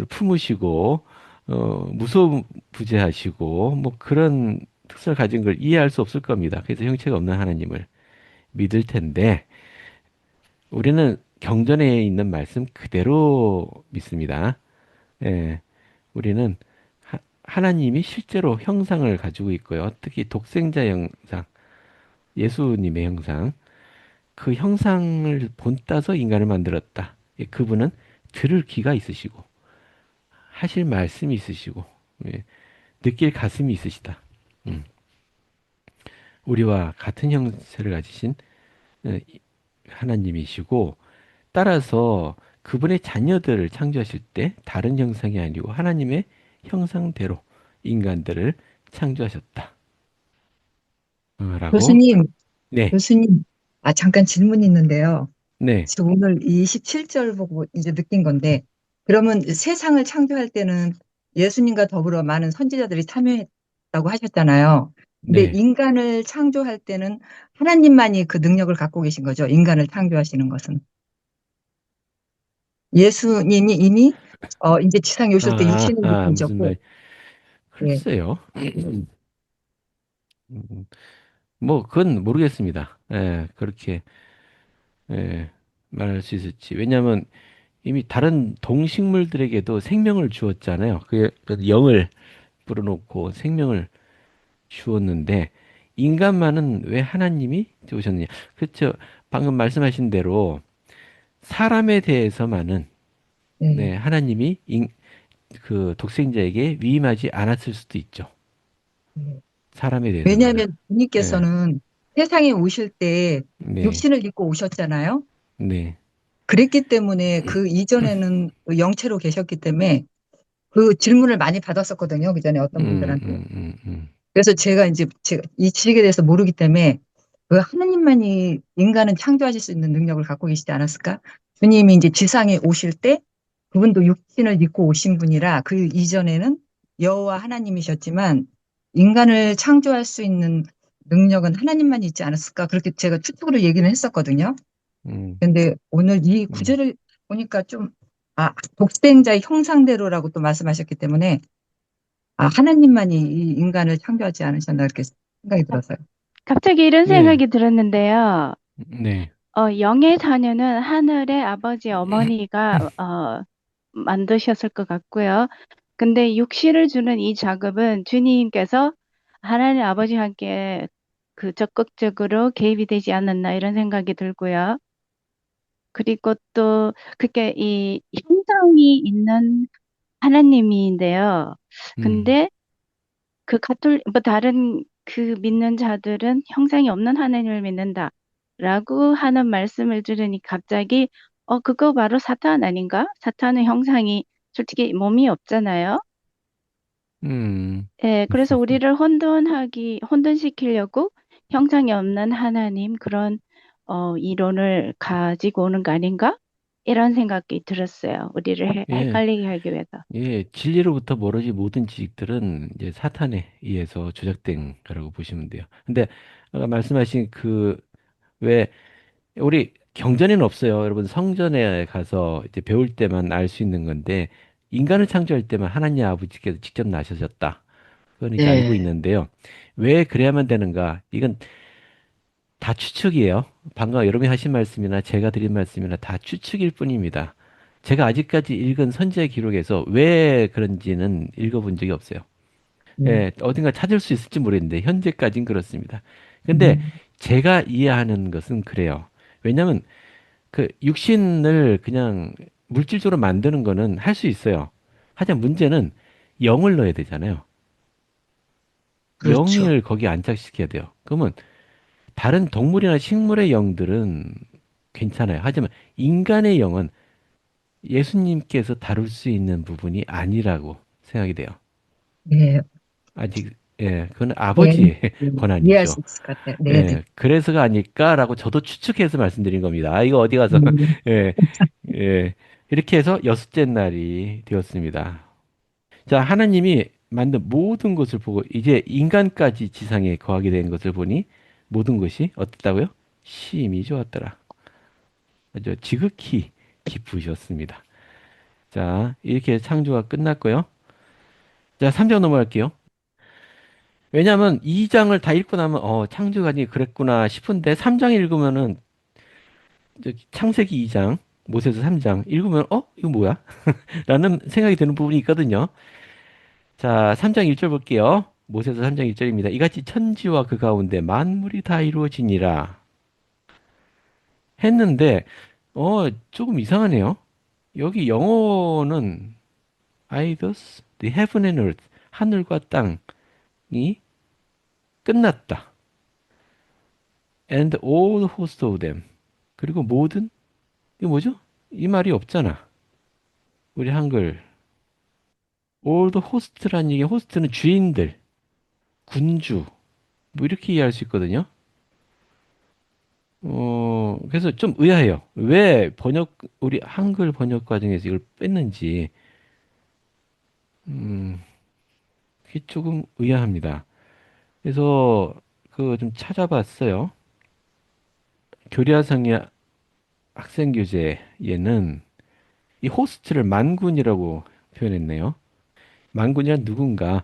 품으시고 무소부재하시고 뭐 그런 특성을 가진 걸 이해할 수 없을 겁니다. 그래서 형체가 없는 하나님을 믿을 텐데 우리는 경전에 있는 말씀 그대로 믿습니다. 예, 우리는 하나님이 실제로 형상을 가지고 있고요. 특히 독생자 형상, 예수님의 형상, 그 형상을 본따서 인간을 만들었다. 예, 그분은 들을 귀가 있으시고 하실 말씀이 있으시고 예, 느낄 가슴이 있으시다. 음, 우리와 같은 형체를 가지신 예, 하나님이시고 따라서 그분의 자녀들을 창조하실 때 다른 형상이 아니고 하나님의 형상대로 인간들을 창조하셨다. 라고 교수님, 네, 교수님, 잠깐 질문이 있는데요. 네, 지금 오늘 이 17절 보고 이제 느낀 건데, 그러면 세상을 창조할 때는 예수님과 더불어 많은 선지자들이 참여했다고 하셨잖아요. 근데 네. 인간을 창조할 때는 하나님만이 그 능력을 갖고 계신 거죠. 인간을 창조하시는 것은. 예수님이 이미 이제 지상에 오실 때 육신을 입고 무슨 말, 오셨고, 예, 글쎄요. 뭐, 그건 모르겠습니다. 예, 그렇게, 예, 말할 수 있을지. 왜냐하면 이미 다른 동식물들에게도 생명을 주었잖아요. 그 영을 불어넣고 생명을 주었는데, 인간만은 왜 하나님이 주셨느냐. 그렇죠. 방금 말씀하신 대로 사람에 대해서만은, 예. 네, 하나님이 그 독생자에게 위임하지 않았을 수도 있죠. 예. 사람에 대해서만은. 왜냐하면 예, 주님께서는 세상에 오실 때 네, 육신을 입고 오셨잖아요. 네, 그랬기 때문에 그 이전에는 그 영체로 계셨기 때문에 그 질문을 많이 받았었거든요. 그 전에 어떤 음, 분들한테. 음, 음, 음, 그래서 제가 이 지식에 대해서 모르기 때문에 그 하나님만이 인간은 창조하실 수 있는 능력을 갖고 계시지 않았을까? 주님이 이제 지상에 오실 때 그분도 육신을 입고 오신 분이라 그 이전에는 여호와 하나님이셨지만 인간을 창조할 수 있는 능력은 하나님만 있지 않았을까? 그렇게 제가 추측으로 얘기는 했었거든요. 음, 근데 오늘 이 음. 구절을 보니까 좀, 독생자의 형상대로라고 또 말씀하셨기 때문에, 하나님만이 이 인간을 창조하지 않으셨나, 이렇게 생각이 들었어요. 갑자기 이런 예, 생각이 들었는데요. 네, 영의 자녀는 하늘의 아버지 어머니가 만드셨을 것 같고요. 근데 육신을 주는 이 작업은 주님께서 하나님 아버지와 함께 그 적극적으로 개입이 되지 않았나 이런 생각이 들고요. 그리고 또 그게 이 형상이 있는 하나님인데요. 음, 근데 그 뭐 다른 그 믿는 자들은 형상이 없는 하나님을 믿는다라고 하는 말씀을 들으니 갑자기 그거 바로 사탄 아닌가? 사탄은 형상이 솔직히 몸이 없잖아요. 음, 예, 그래서 우리를 혼돈시키려고 형상이 없는 하나님 그런 이론을 가지고 오는 거 아닌가? 이런 생각이 들었어요. 우리를 예, 헷갈리게 하기 위해서. 예, 진리로부터 멀어진 모든 지식들은 이제 사탄에 의해서 조작된 거라고 보시면 돼요. 근데 아까 말씀하신 왜 우리 경전에는 없어요. 여러분 성전에 가서 이제 배울 때만 알 수 있는 건데 인간을 창조할 때만 하나님 아버지께서 직접 나서셨다. 그건 이제 알고 예, 있는데요. 왜 그래야만 되는가? 이건 다 추측이에요. 방금 여러분이 하신 말씀이나 제가 드린 말씀이나 다 추측일 뿐입니다. 제가 아직까지 읽은 선지자 기록에서 왜 그런지는 읽어본 적이 없어요. 예. 예, 어딘가 찾을 수 있을지 모르겠는데 현재까지는 그렇습니다. 근데 음, 제가 이해하는 것은 그래요. 왜냐하면 그 육신을 그냥 물질적으로 만드는 거는 할 수 있어요. 하지만 문제는 영을 넣어야 되잖아요. 그렇죠. 영을 거기에 안착시켜야 돼요. 그러면 다른 동물이나 식물의 영들은 괜찮아요. 하지만 인간의 영은 예수님께서 다룰 수 있는 부분이 아니라고 생각이 돼요. 예, 아직 예, 그건 네, 아버지의 이해할 권한이죠. 수 있을 것 같아요. 네, 네. 예, 그래서가 아닐까라고 저도 추측해서 말씀드린 겁니다. 아, 이거 어디 가서, 음, 예, 예. 이렇게 해서 여섯째 날이 되었습니다. 자, 하나님이 만든 모든 것을 보고 이제 인간까지 지상에 거하게 된 것을 보니 모든 것이 어떻다고요? 심히 좋았더라. 아주 지극히 기쁘셨습니다. 자, 이렇게 창조가 끝났고요. 자, 3장 넘어갈게요. 왜냐하면 2장을 다 읽고 나면 창조가 그랬구나 싶은데 3장 읽으면은 창세기 2장, 모세서 3장 읽으면 이거 뭐야? 라는 생각이 드는 부분이 있거든요. 자, 3장 1절 볼게요. 모세서 3장 1절입니다. 이같이 천지와 그 가운데 만물이 다 이루어지니라 했는데 조금 이상하네요. 여기 영어는 I thus the heaven and earth 하늘과 땅이 끝났다. And all host of them 그리고 모든 이거 뭐죠? 이 말이 없잖아. 우리 한글 all the host라는 얘기 호스트는 주인들, 군주 뭐 이렇게 이해할 수 있거든요. 그래서 좀 의아해요. 왜 우리 한글 번역 과정에서 이걸 뺐는지, 음, 그게 조금 의아합니다. 그래서 그 좀 찾아봤어요. 교리학상의 학생 교재에는 이 호스트를 만군이라고 표현했네요. 만군이란 누군가?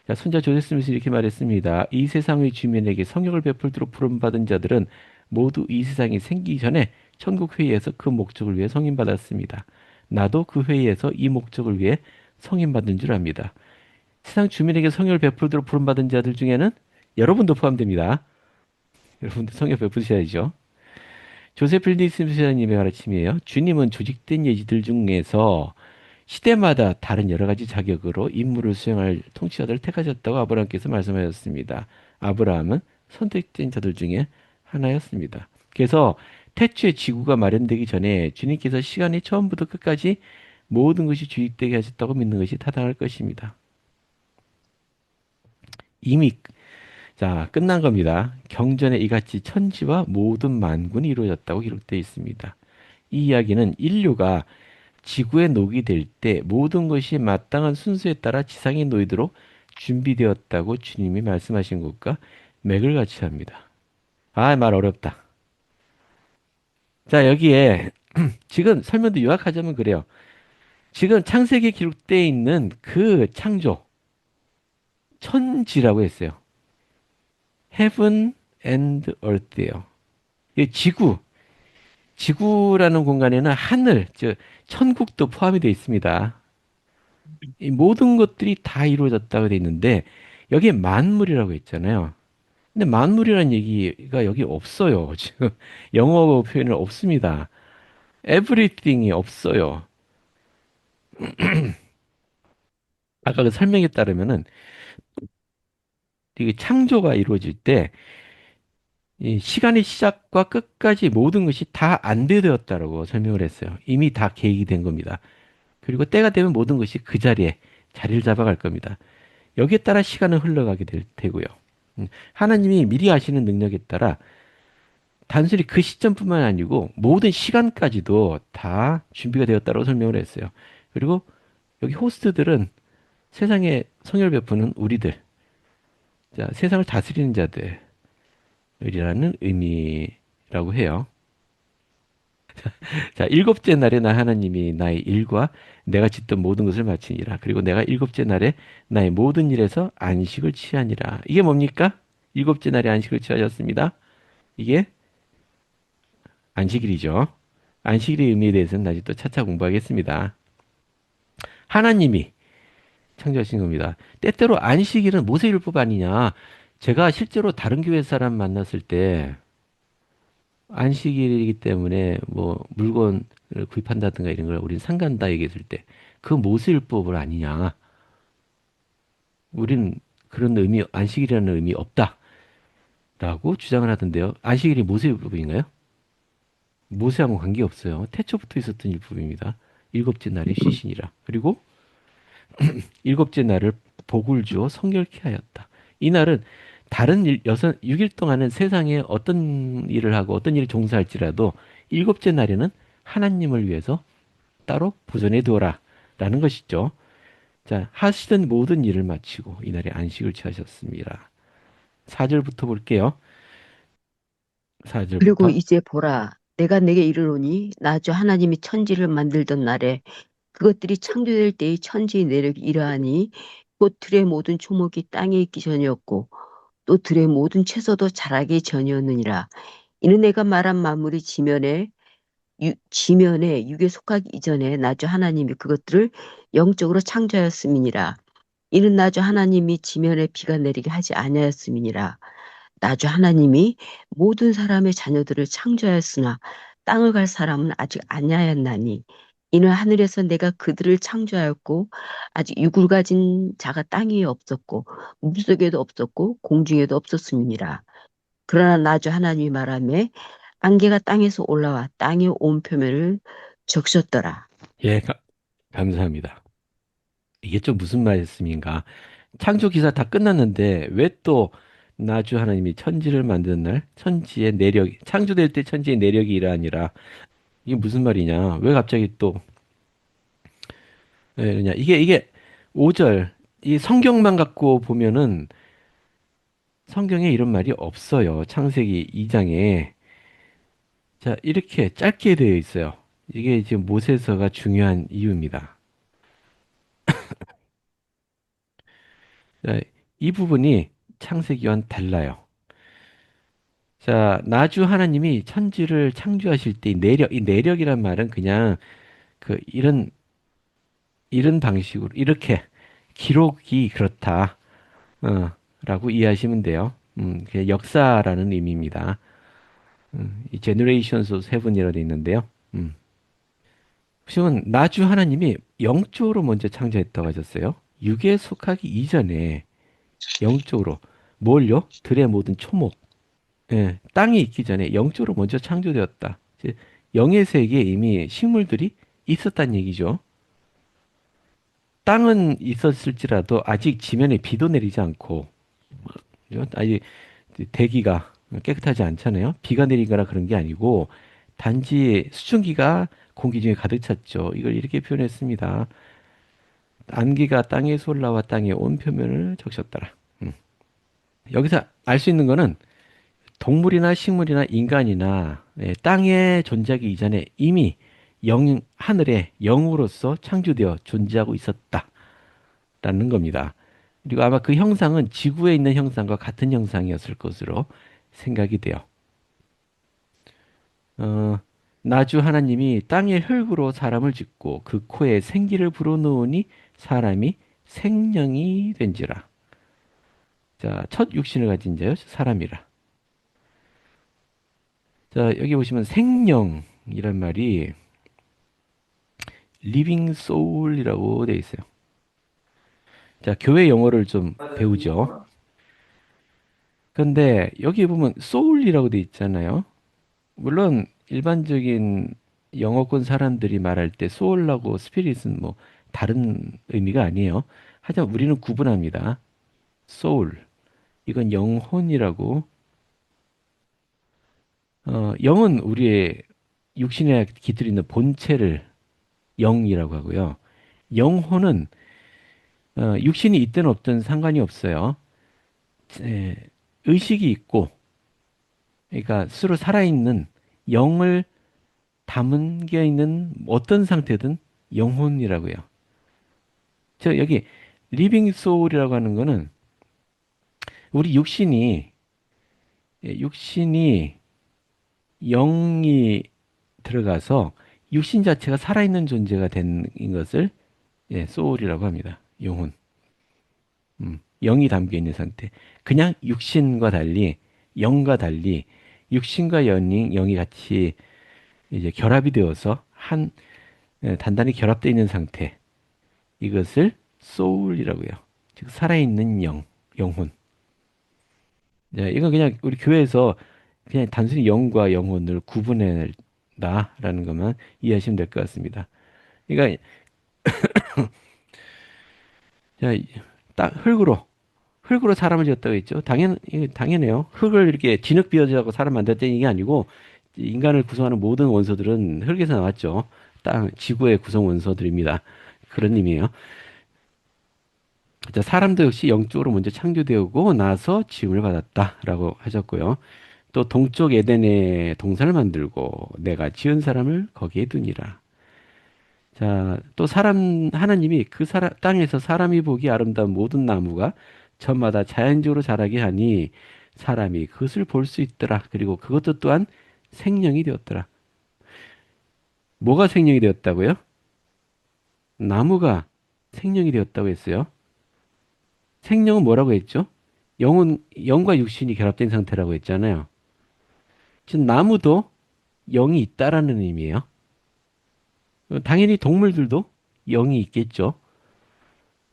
자, 손자 조세 스미스 이렇게 말했습니다. 이 세상의 주민에게 성령을 베풀도록 부름받은 자들은 모두 이 세상이 생기기 전에 천국 회의에서 그 목적을 위해 성인받았습니다. 나도 그 회의에서 이 목적을 위해 성인받은 줄 압니다. 세상 주민에게 성령을 베풀도록 부름받은 자들 중에는 여러분도 포함됩니다. 여러분도 성령 베푸셔야죠. 조세프 리 스미스님의 가르침이에요. 주님은 조직된 예지들 중에서 시대마다 다른 여러 가지 자격으로 임무를 수행할 통치자들을 택하셨다고 아브라함께서 말씀하셨습니다. 아브라함은 선택된 자들 중에 하나였습니다. 그래서 태초에 지구가 마련되기 전에 주님께서 시간이 처음부터 끝까지 모든 것이 주입되게 하셨다고 믿는 것이 타당할 것입니다. 이미 자 끝난 겁니다. 경전에 이같이 천지와 모든 만군이 이루어졌다고 기록되어 있습니다. 이 이야기는 인류가 지구에 녹이 될 때 모든 것이 마땅한 순서에 따라 지상에 놓이도록 준비되었다고 주님이 말씀하신 것과 맥을 같이 합니다. 아, 말 어렵다. 자, 여기에 지금 설명도 요약하자면 그래요. 지금 창세기에 기록되어 있는 그 창조, 천지라고 했어요. Heaven and Earth예요. 이 지구라는 공간에는 하늘, 즉 천국도 포함이 되어 있습니다. 이 모든 것들이 다 이루어졌다고 되어 있는데 여기에 만물이라고 했잖아요. 근데 만물이라는 얘기가 여기 없어요. 지금 영어 표현은 없습니다. everything이 없어요. 아까 그 설명에 따르면은 이게 창조가 이루어질 때 이 시간의 시작과 끝까지 모든 것이 다 안되되었다라고 설명을 했어요. 이미 다 계획이 된 겁니다. 그리고 때가 되면 모든 것이 그 자리에 자리를 잡아갈 겁니다. 여기에 따라 시간은 흘러가게 될 테고요. 하나님이 미리 아시는 능력에 따라 단순히 그 시점뿐만 아니고 모든 시간까지도 다 준비가 되었다고 설명을 했어요. 그리고 여기 호스트들은 세상에 성혈 베푸는 우리들, 자, 세상을 다스리는 자들이라는 의미라고 해요. 자, 일곱째 날에 나 하나님이 나의 일과 내가 짓던 모든 것을 마치니라. 그리고 내가 일곱째 날에 나의 모든 일에서 안식을 취하니라. 이게 뭡니까? 일곱째 날에 안식을 취하셨습니다. 이게 안식일이죠. 안식일의 의미에 대해서는 나중에 또 차차 공부하겠습니다. 하나님이 창조하신 겁니다. 때때로 안식일은 모세율법 아니냐. 제가 실제로 다른 교회 사람 만났을 때 안식일이기 때문에 뭐 물건을 구입한다든가 이런 걸 우리는 상간다 얘기했을 때 그 모세율법을 아니냐. 우리는 그런 의미, 안식일이라는 의미 없다라고 주장을 하던데요. 안식일이 모세율법인가요? 모세하고 관계없어요. 태초부터 있었던 율법입니다. 일곱째 날이 쉬시니라. 그리고 일곱째 날을 복을 주어 성결케 하였다. 이날은 다른 일, 6일 동안은 세상에 어떤 일을 하고 어떤 일을 종사할지라도 일곱째 날에는 하나님을 위해서 따로 보존해 두어라 라는 것이죠. 자, 하시던 모든 일을 마치고 이날에 안식을 취하셨습니다. 4절부터 볼게요. 그리고 4절부터. 이제 보라, 내가 내게 이르노니 나 주 하나님이 천지를 만들던 날에 그것들이 창조될 때의 천지의 내력이 이러하니 곧 들의 모든 초목이 땅에 있기 전이었고 또 들의 모든 채소도 자라기 전이었느니라. 이는 내가 말한 만물이 지면에 육에 속하기 이전에 나 주 하나님이 그것들을 영적으로 창조하였음이니라. 이는 나 주 하나님이 지면에 비가 내리게 하지 아니하였음이니라. 나 주 하나님이 모든 사람의 자녀들을 창조하였으나 땅을 갈 사람은 아직 아니하였나니 이는 하늘에서 내가 그들을 창조하였고 아직 육을 가진 자가 땅 위에 없었고 물속에도 없었고 공중에도 없었음이니라. 그러나 나 주 하나님이 말하매 안개가 땅에서 올라와 땅의 온 표면을 적셨더라. 예, 감사합니다. 이게 좀 무슨 말씀인가? 창조 기사 다 끝났는데 왜 또 나주 하나님이 천지를 만드는 날 천지의 내력 창조될 때 천지의 내력이 일하니라 이게 무슨 말이냐? 왜 갑자기 또 그러냐? 이게 5절 이 성경만 갖고 보면은 성경에 이런 말이 없어요. 창세기 2장에 자 이렇게 짧게 되어 있어요. 이게 지금 모세서가 중요한 이유입니다. 자, 이 부분이 창세기와는 달라요. 자, 나주 하나님이 천지를 창조하실 때 이 내력이란 말은 그냥 그 이런 방식으로 이렇게 기록이 그렇다, 라고 이해하시면 돼요. 그냥 역사라는 의미입니다. 이 Generations of Heaven이라고 돼 있는데요. 보시면 나주 하나님이 영적으로 먼저 창조했다고 하셨어요. 육에 속하기 이전에 영적으로 뭘요? 들의 모든 초목. 예, 땅이 있기 전에 영적으로 먼저 창조되었다. 이제 영의 세계에 이미 식물들이 있었다는 얘기죠. 땅은 있었을지라도 아직 지면에 비도 내리지 않고, 그죠? 아직 대기가 깨끗하지 않잖아요. 비가 내린 거나 그런 게 아니고, 단지 수증기가 공기 중에 가득 찼죠. 이걸 이렇게 표현했습니다. 안개가 땅에서 올라와 땅의 온 표면을 적셨더라. 여기서 알 수 있는 거는 동물이나 식물이나 인간이나 땅에 존재하기 이전에 이미 하늘의 영으로서 창조되어 존재하고 있었다라는 겁니다. 그리고 아마 그 형상은 지구에 있는 형상과 같은 형상이었을 것으로 생각이 돼요. 나주 하나님이 땅의 흙으로 사람을 짓고 그 코에 생기를 불어넣으니 사람이 생명이 된지라. 자, 첫 육신을 가진 자요, 사람이라. 자, 여기 보시면 생명이란 말이 living soul이라고 되어 있어요. 자, 교회 용어를 좀 배우죠. 근데 여기 보면 soul이라고 되어 있잖아요. 물론 일반적인 영어권 사람들이 말할 때 soul하고 spirit은 뭐 다른 의미가 아니에요. 하지만 우리는 구분합니다. soul. 이건 영혼이라고. 영은 우리의 육신에 깃들어 있는 본체를 영이라고 하고요. 영혼은 육신이 있든 없든 상관이 없어요. 의식이 있고, 그러니까 스스로 살아있는 영을 담겨 있는 어떤 상태든 영혼이라고요. 저 여기 리빙 소울이라고 하는 거는 우리 육신이 영이 들어가서 육신 자체가 살아있는 존재가 된 것을 소울이라고 합니다. 영혼. 영이 담겨 있는 상태. 그냥 육신과 달리, 영과 달리, 육신과 영이 같이 이제 결합이 되어서 단단히 결합되어 있는 상태. 이것을 소울이라고요. 즉, 살아있는 영혼. 자, 이건 그냥 우리 교회에서 그냥 단순히 영과 영혼을 구분해라라는 것만 이해하시면 될 것 같습니다. 그러니까, 자, 흙으로 흙으로 사람을 지었다고 했죠. 당연해요. 흙을 이렇게 진흙 비워주고 사람 만들었다는 얘기 아니고 인간을 구성하는 모든 원소들은 흙에서 나왔죠. 지구의 구성 원소들입니다. 그런 의미예요. 자, 사람도 역시 영적으로 먼저 창조되고 나서 지음을 받았다라고 하셨고요. 또 동쪽 에덴에 동산을 만들고 내가 지은 사람을 거기에 두니라. 자, 또 하나님이 땅에서 사람이 보기 아름다운 모든 나무가 저마다 자연적으로 자라게 하니 사람이 그것을 볼 수 있더라. 그리고 그것도 또한 생명이 되었더라. 뭐가 생명이 되었다고요? 나무가 생명이 되었다고 했어요. 생명은 뭐라고 했죠? 영과 육신이 결합된 상태라고 했잖아요. 지금 나무도 영이 있다라는 의미예요. 당연히 동물들도 영이 있겠죠.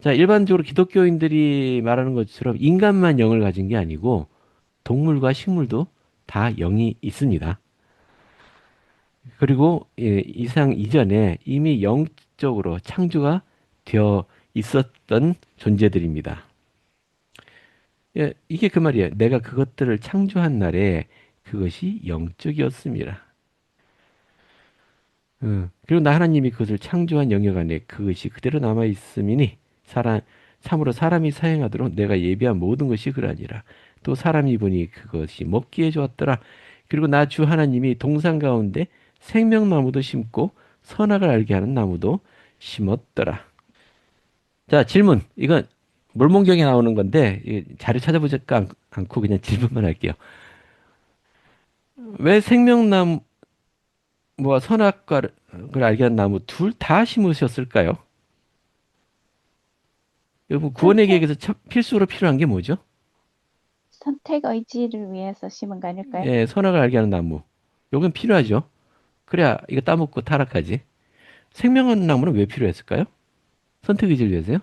자, 일반적으로 기독교인들이 말하는 것처럼 인간만 영을 가진 게 아니고 동물과 식물도 다 영이 있습니다. 그리고 이상 이전에 이미 영적으로 창조가 되어 있었던 존재들입니다. 예, 이게 그 말이에요. 내가 그것들을 창조한 날에 그것이 영적이었습니다. 그리고 나 하나님이 그것을 창조한 영역 안에 그것이 그대로 남아 있음이니 참으로 사람이 사용하도록 내가 예비한 모든 것이 그러하니라. 또 사람이 보니 그것이 먹기에 좋았더라. 그리고 나 주 하나님이 동산 가운데 생명나무도 심고 선악을 알게 하는 나무도 심었더라. 자, 질문. 이건 몰몬경에 나오는 건데 자료 찾아보지 않고 그냥 질문만 할게요. 왜 생명나무와 선악과를 알게 하는 나무 둘 다 심으셨을까요? 여러분 구원의 선택, 계획에서 필수로 필요한 게 뭐죠? 선택 의지를 위해서 심은 거 아닐까요? 예, 선악을 알게 하는 나무. 요건 필요하죠. 그래야 이거 따먹고 타락하지. 생명한 나무는 왜 필요했을까요? 선택 의지를 위해서요?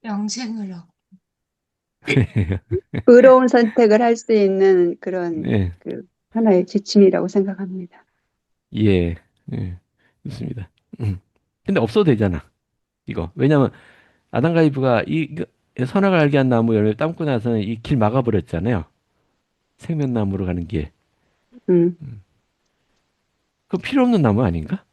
영생을 얻 의로운 선택을 할 수 있는 그런 예, 그 하나의 지침이라고 생각합니다. 예, 예, 좋습니다. 근데 없어도 되잖아, 이거. 왜냐면 아담과 이브가 선악을 알게 한 나무 열매를 따먹고 나서는 이 길 막아버렸잖아요. 생명나무로 가는 길. 음, 그 필요 없는 나무 아닌가?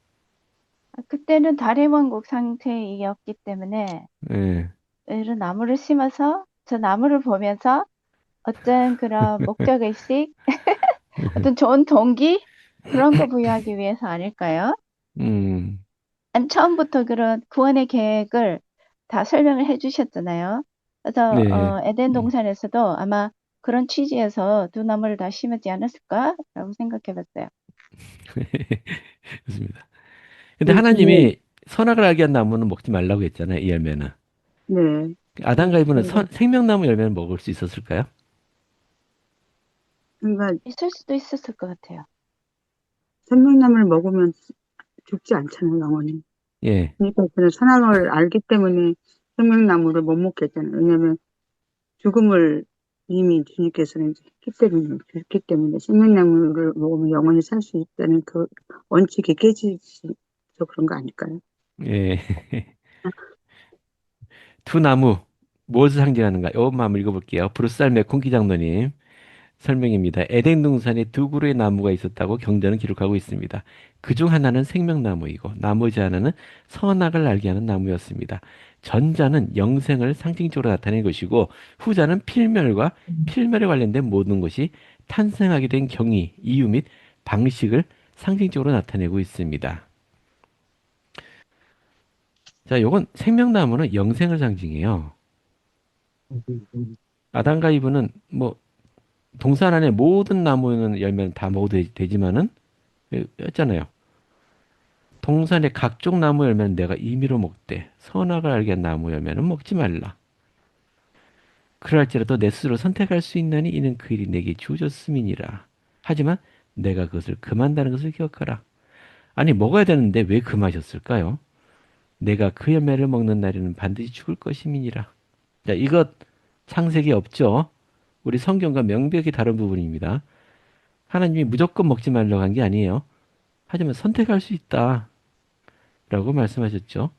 그때는 달의 왕국 상태이었기 때문에 예. 이런 나무를 심어서 저 나무를 보면서 어떤 그런 목적의식, 어떤 좋은 동기 그런 거 부여하기 위해서 아닐까요? 음, 아니, 처음부터 그런 구원의 계획을 다 설명을 해주셨잖아요. 그래서 네. 에덴 음. 동산에서도 아마 그런 취지에서 두 나무를 다 심었지 않았을까라고 생각해봤어요. 좋습니다. 근데 네, 하나님이 선악을 알게 한 나무는 먹지 말라고 했잖아요, 이 열매는. 네, 아담과 이브는 그런가? 생명나무 열매는 먹을 수 있었을까요? 그러니까 있을 수도 있었을 것 같아요. 생명나무를 먹으면 죽지 않잖아요, 영원히. 예. 그러니까 그런 선악을 알기 때문에 생명나무를 못 먹겠잖아요. 왜냐하면 죽음을 이미 주님께서는 이제 했기 때문에 생명나무를 먹으면 영원히 살 수 있다는 그 원칙이 깨지서 그런 거 아닐까요? 예. 두 나무, 무엇을 상징하는가? 이것만 한번 읽어볼게요. 브루살 맥콩기 장로님 설명입니다. 에덴 동산에 두 그루의 나무가 있었다고 경전은 기록하고 있습니다. 그중 하나는 생명나무이고 나머지 하나는 선악을 알게 하는 나무였습니다. 전자는 영생을 상징적으로 나타낸 것이고 후자는 필멸에 관련된 모든 것이 탄생하게 된 경위, 이유 및 방식을 상징적으로 나타내고 있습니다. 자, 요건 생명나무는 영생을 상징해요. 아담과 이브는 뭐 동산 안에 모든 나무는 열매는 다 먹어도 되지만은 였잖아요. 동산의 각종 나무 열매는 내가 임의로 먹되 선악을 알게 한 나무 열매는 먹지 말라. 그럴지라도 내 스스로 선택할 수 있나니 이는 그 일이 내게 주어졌음이니라. 하지만 내가 그것을 금한다는 것을 기억하라. 아니 먹어야 되는데 왜 금하셨을까요? 내가 그 열매를 먹는 날에는 반드시 죽을 것임이니라. 자, 이것 창세기 없죠? 우리 성경과 명백히 다른 부분입니다. 하나님이 무조건 먹지 말라고 한 게 아니에요. 하지만 선택할 수 있다. 라고 말씀하셨죠.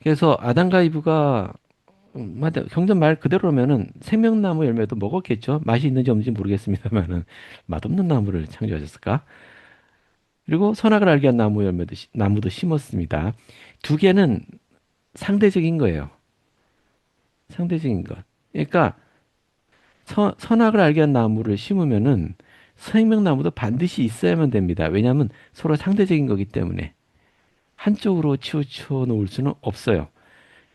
그래서 아담과 이브가 맞아. 경전 말 그대로면은 생명나무 열매도 먹었겠죠. 맛이 있는지 없는지 모르겠습니다만은 맛없는 나무를 창조하셨을까? 그리고 선악을 알게 한 나무 열매도 나무도 심었습니다. 두 개는 상대적인 거예요. 상대적인 것. 그러니까 선악을 알게 한 나무를 심으면은 생명나무도 반드시 있어야만 됩니다. 왜냐하면 서로 상대적인 거기 때문에 한쪽으로 치우쳐 놓을 수는 없어요.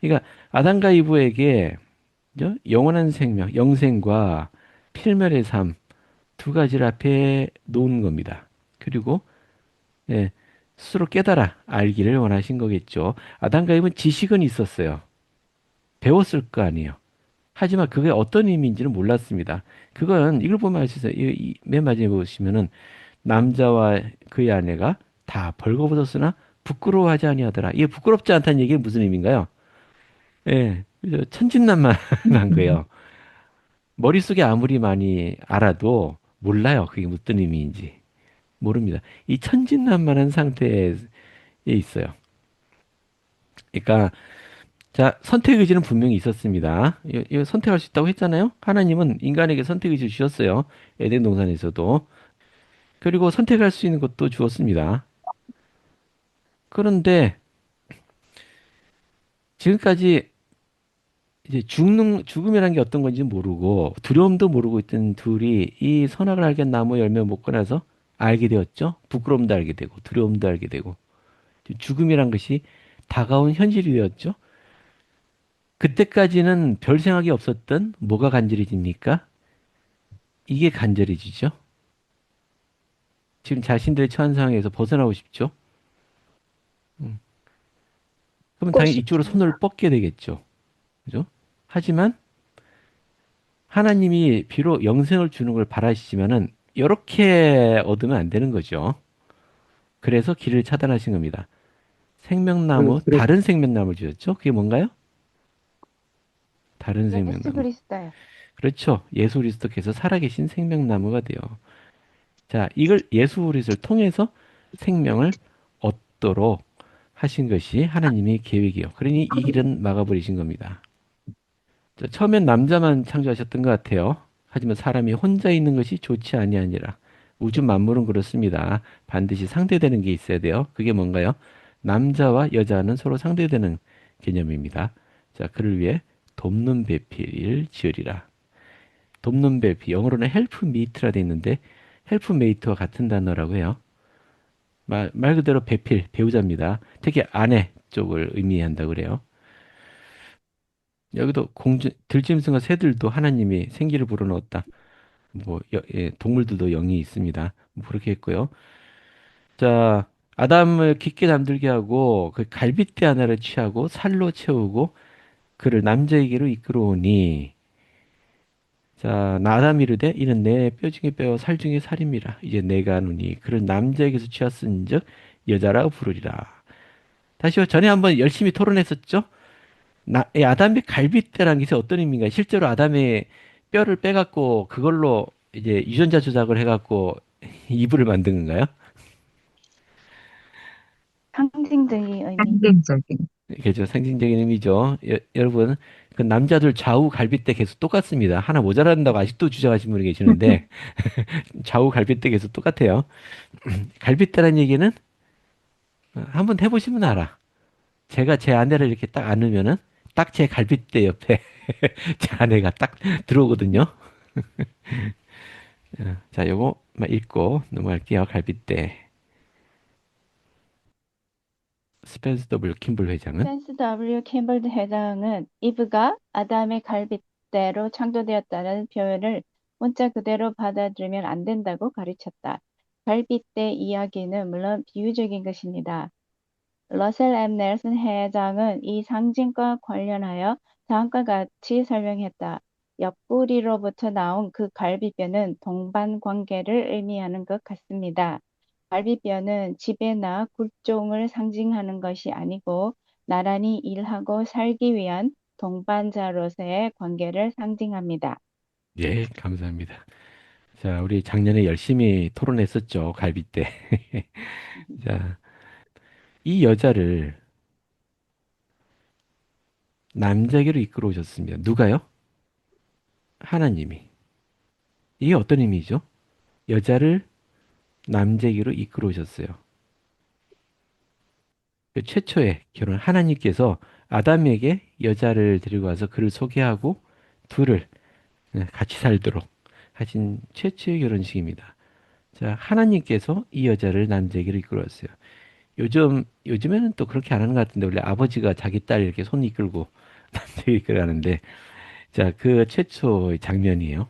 그러니까 아담과 이브에게 영원한 생명, 영생과 필멸의 삶 두 가지를 앞에 놓은 겁니다. 그리고 예, 스스로 깨달아 알기를 원하신 거겠죠. 아담과 이브는 지식은 있었어요. 배웠을 거 아니에요. 하지만 그게 어떤 의미인지는 몰랐습니다. 그건 이걸 보면 알 수 있어요. 맨 마지막에 보시면은 남자와 그의 아내가 다 벌거벗었으나 부끄러워하지 아니하더라. 이게 부끄럽지 않다는 얘기가 무슨 의미인가요? 예, 그죠? 천진난만한 거예요. 머릿속에 아무리 많이 알아도 몰라요. 그게 무슨 의미인지. 모릅니다. 이 천진난만한 상태에 있어요. 그러니까 자, 선택 의지는 분명히 있었습니다. 이거 선택할 수 있다고 했잖아요. 하나님은 인간에게 선택 의지를 주셨어요. 에덴 동산에서도. 그리고 선택할 수 있는 것도 주었습니다. 그런데 지금까지 이제 죽음이라는 게 어떤 건지 모르고 두려움도 모르고 있던 둘이 이 선악을 알게 한 나무 열매 먹고 나서 알게 되었죠. 부끄러움도 알게 되고 두려움도 알게 되고 죽음이란 것이 다가온 현실이 되었죠. 그때까지는 별 생각이 없었던 뭐가 간절해집니까? 이게 간절해지죠. 지금 자신들의 처한 상황에서 벗어나고 싶죠. 음. 그러면 꼭 당연히 이쪽으로 싶습니다. 손을 뻗게 되겠죠. 그죠? 하지만 하나님이 비록 영생을 주는 걸 바라시지만은 이렇게 얻으면 안 되는 거죠. 그래서 길을 차단하신 겁니다. 생명나무, 그래, 다른 생명나무를 주셨죠? 그게 뭔가요? 다른 예수 생명나무. 그리스도요. 그렇죠. 예수 그리스도께서 살아계신 생명나무가 돼요. 자, 이걸 예수 그리스도를 통해서 생명을 얻도록 하신 것이 하나님의 계획이요. 그러니 이 길은 막아버리신 겁니다. 자, 처음엔 남자만 창조하셨던 것 같아요. 하지만 사람이 혼자 있는 것이 좋지 아니하니라. 우주 만물은 그렇습니다. 반드시 상대되는 게 있어야 돼요. 그게 뭔가요? 남자와 여자는 서로 상대되는 개념입니다. 자, 그를 위해 돕는 배필을 지으리라. 돕는 배필, 영어로는 헬프메이트라 돼 있는데 헬프메이트와 같은 단어라고 해요. 말 그대로 배필, 배우자입니다. 특히 아내 쪽을 의미한다고 그래요. 여기도 들짐승과 새들도 하나님이 생기를 불어넣었다. 예, 동물들도 영이 있습니다. 뭐 그렇게 했고요. 자, 아담을 깊게 잠들게 하고 그 갈빗대 하나를 취하고 살로 채우고 그를 남자에게로 이끌어오니 자, 나 아담이 이르되 이는 내 뼈 중에 뼈 살 중에 살임이라. 이제 내가 하노니 그를 남자에게서 취하은즉 여자라고 부르리라. 다시요. 전에 한번 열심히 토론했었죠. 이 아담의 갈빗대라는 게 어떤 의미인가? 실제로 아담의 뼈를 빼갖고 그걸로 이제 유전자 조작을 해갖고 이불을 만든 건가요? 상징적인 의미. 상징적인. 그죠. 상징적인 의미죠. 여러분, 그 남자들 좌우 갈빗대 계속 똑같습니다. 하나 모자란다고 아직도 주장하시는 분이 계시는데 좌우 갈빗대 계속 똑같아요. 갈빗대라는 얘기는 한번 해보시면 알아. 제가 제 아내를 이렇게 딱 안으면은 딱 제 갈빗대 옆에 제 아내가 딱 들어오거든요. 자, 요거만 읽고 넘어갈게요. 갈빗대. 스펜스 W 킴블 회장은 펜스 W 캠벌드 회장은 이브가 아담의 갈빗대로 창조되었다는 표현을 문자 그대로 받아들이면 안 된다고 가르쳤다. 갈빗대 이야기는 물론 비유적인 것입니다. 러셀 M. 넬슨 회장은 이 상징과 관련하여 다음과 같이 설명했다. 옆구리로부터 나온 그 갈비뼈는 동반 관계를 의미하는 것 같습니다. 갈비뼈는 지배나 굴종을 상징하는 것이 아니고 나란히 일하고 살기 위한 동반자로서의 관계를 상징합니다. 예, 감사합니다. 자, 우리 작년에 열심히 토론했었죠. 갈빗대. 자, 이 여자를 남자에게로 이끌어 오셨습니다. 누가요? 하나님이. 이게 어떤 의미죠? 여자를 남자에게로 이끌어 오셨어요. 그 최초의 결혼, 하나님께서 아담에게 여자를 데리고 와서 그를 소개하고 둘을 같이 살도록 하신 최초의 결혼식입니다. 자, 하나님께서 이 여자를 남자에게로 이끌었어요. 요즘에는 또 그렇게 안 하는 것 같은데, 원래 아버지가 자기 딸 이렇게 손 이끌고 남자에게 이끌어가는데, 자, 그 최초의 장면이에요.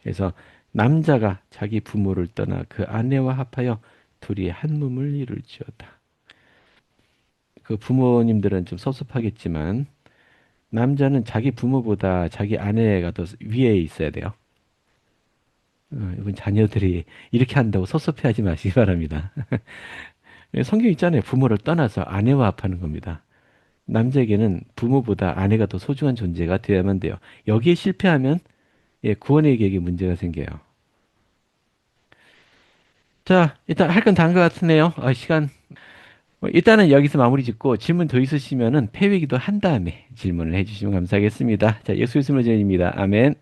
그래서 남자가 자기 부모를 떠나 그 아내와 합하여 둘이 한 몸을 이룰지어다. 그 부모님들은 좀 섭섭하겠지만, 남자는 자기 부모보다 자기 아내가 더 위에 있어야 돼요. 이번 자녀들이 이렇게 한다고 섭섭해하지 마시기 바랍니다. 성경 있잖아요. 부모를 떠나서 아내와 합하는 겁니다. 남자에게는 부모보다 아내가 더 소중한 존재가 되어야만 돼요. 여기에 실패하면 구원의 계획에 문제가 생겨요. 자, 일단 할 건 다 한 것 같으네요. 시간. 일단은 여기서 마무리 짓고 질문 더 있으시면은 폐회기도 한 다음에 질문을 해주시면 감사하겠습니다. 자, 예수 그리스도의 전입니다. 아멘.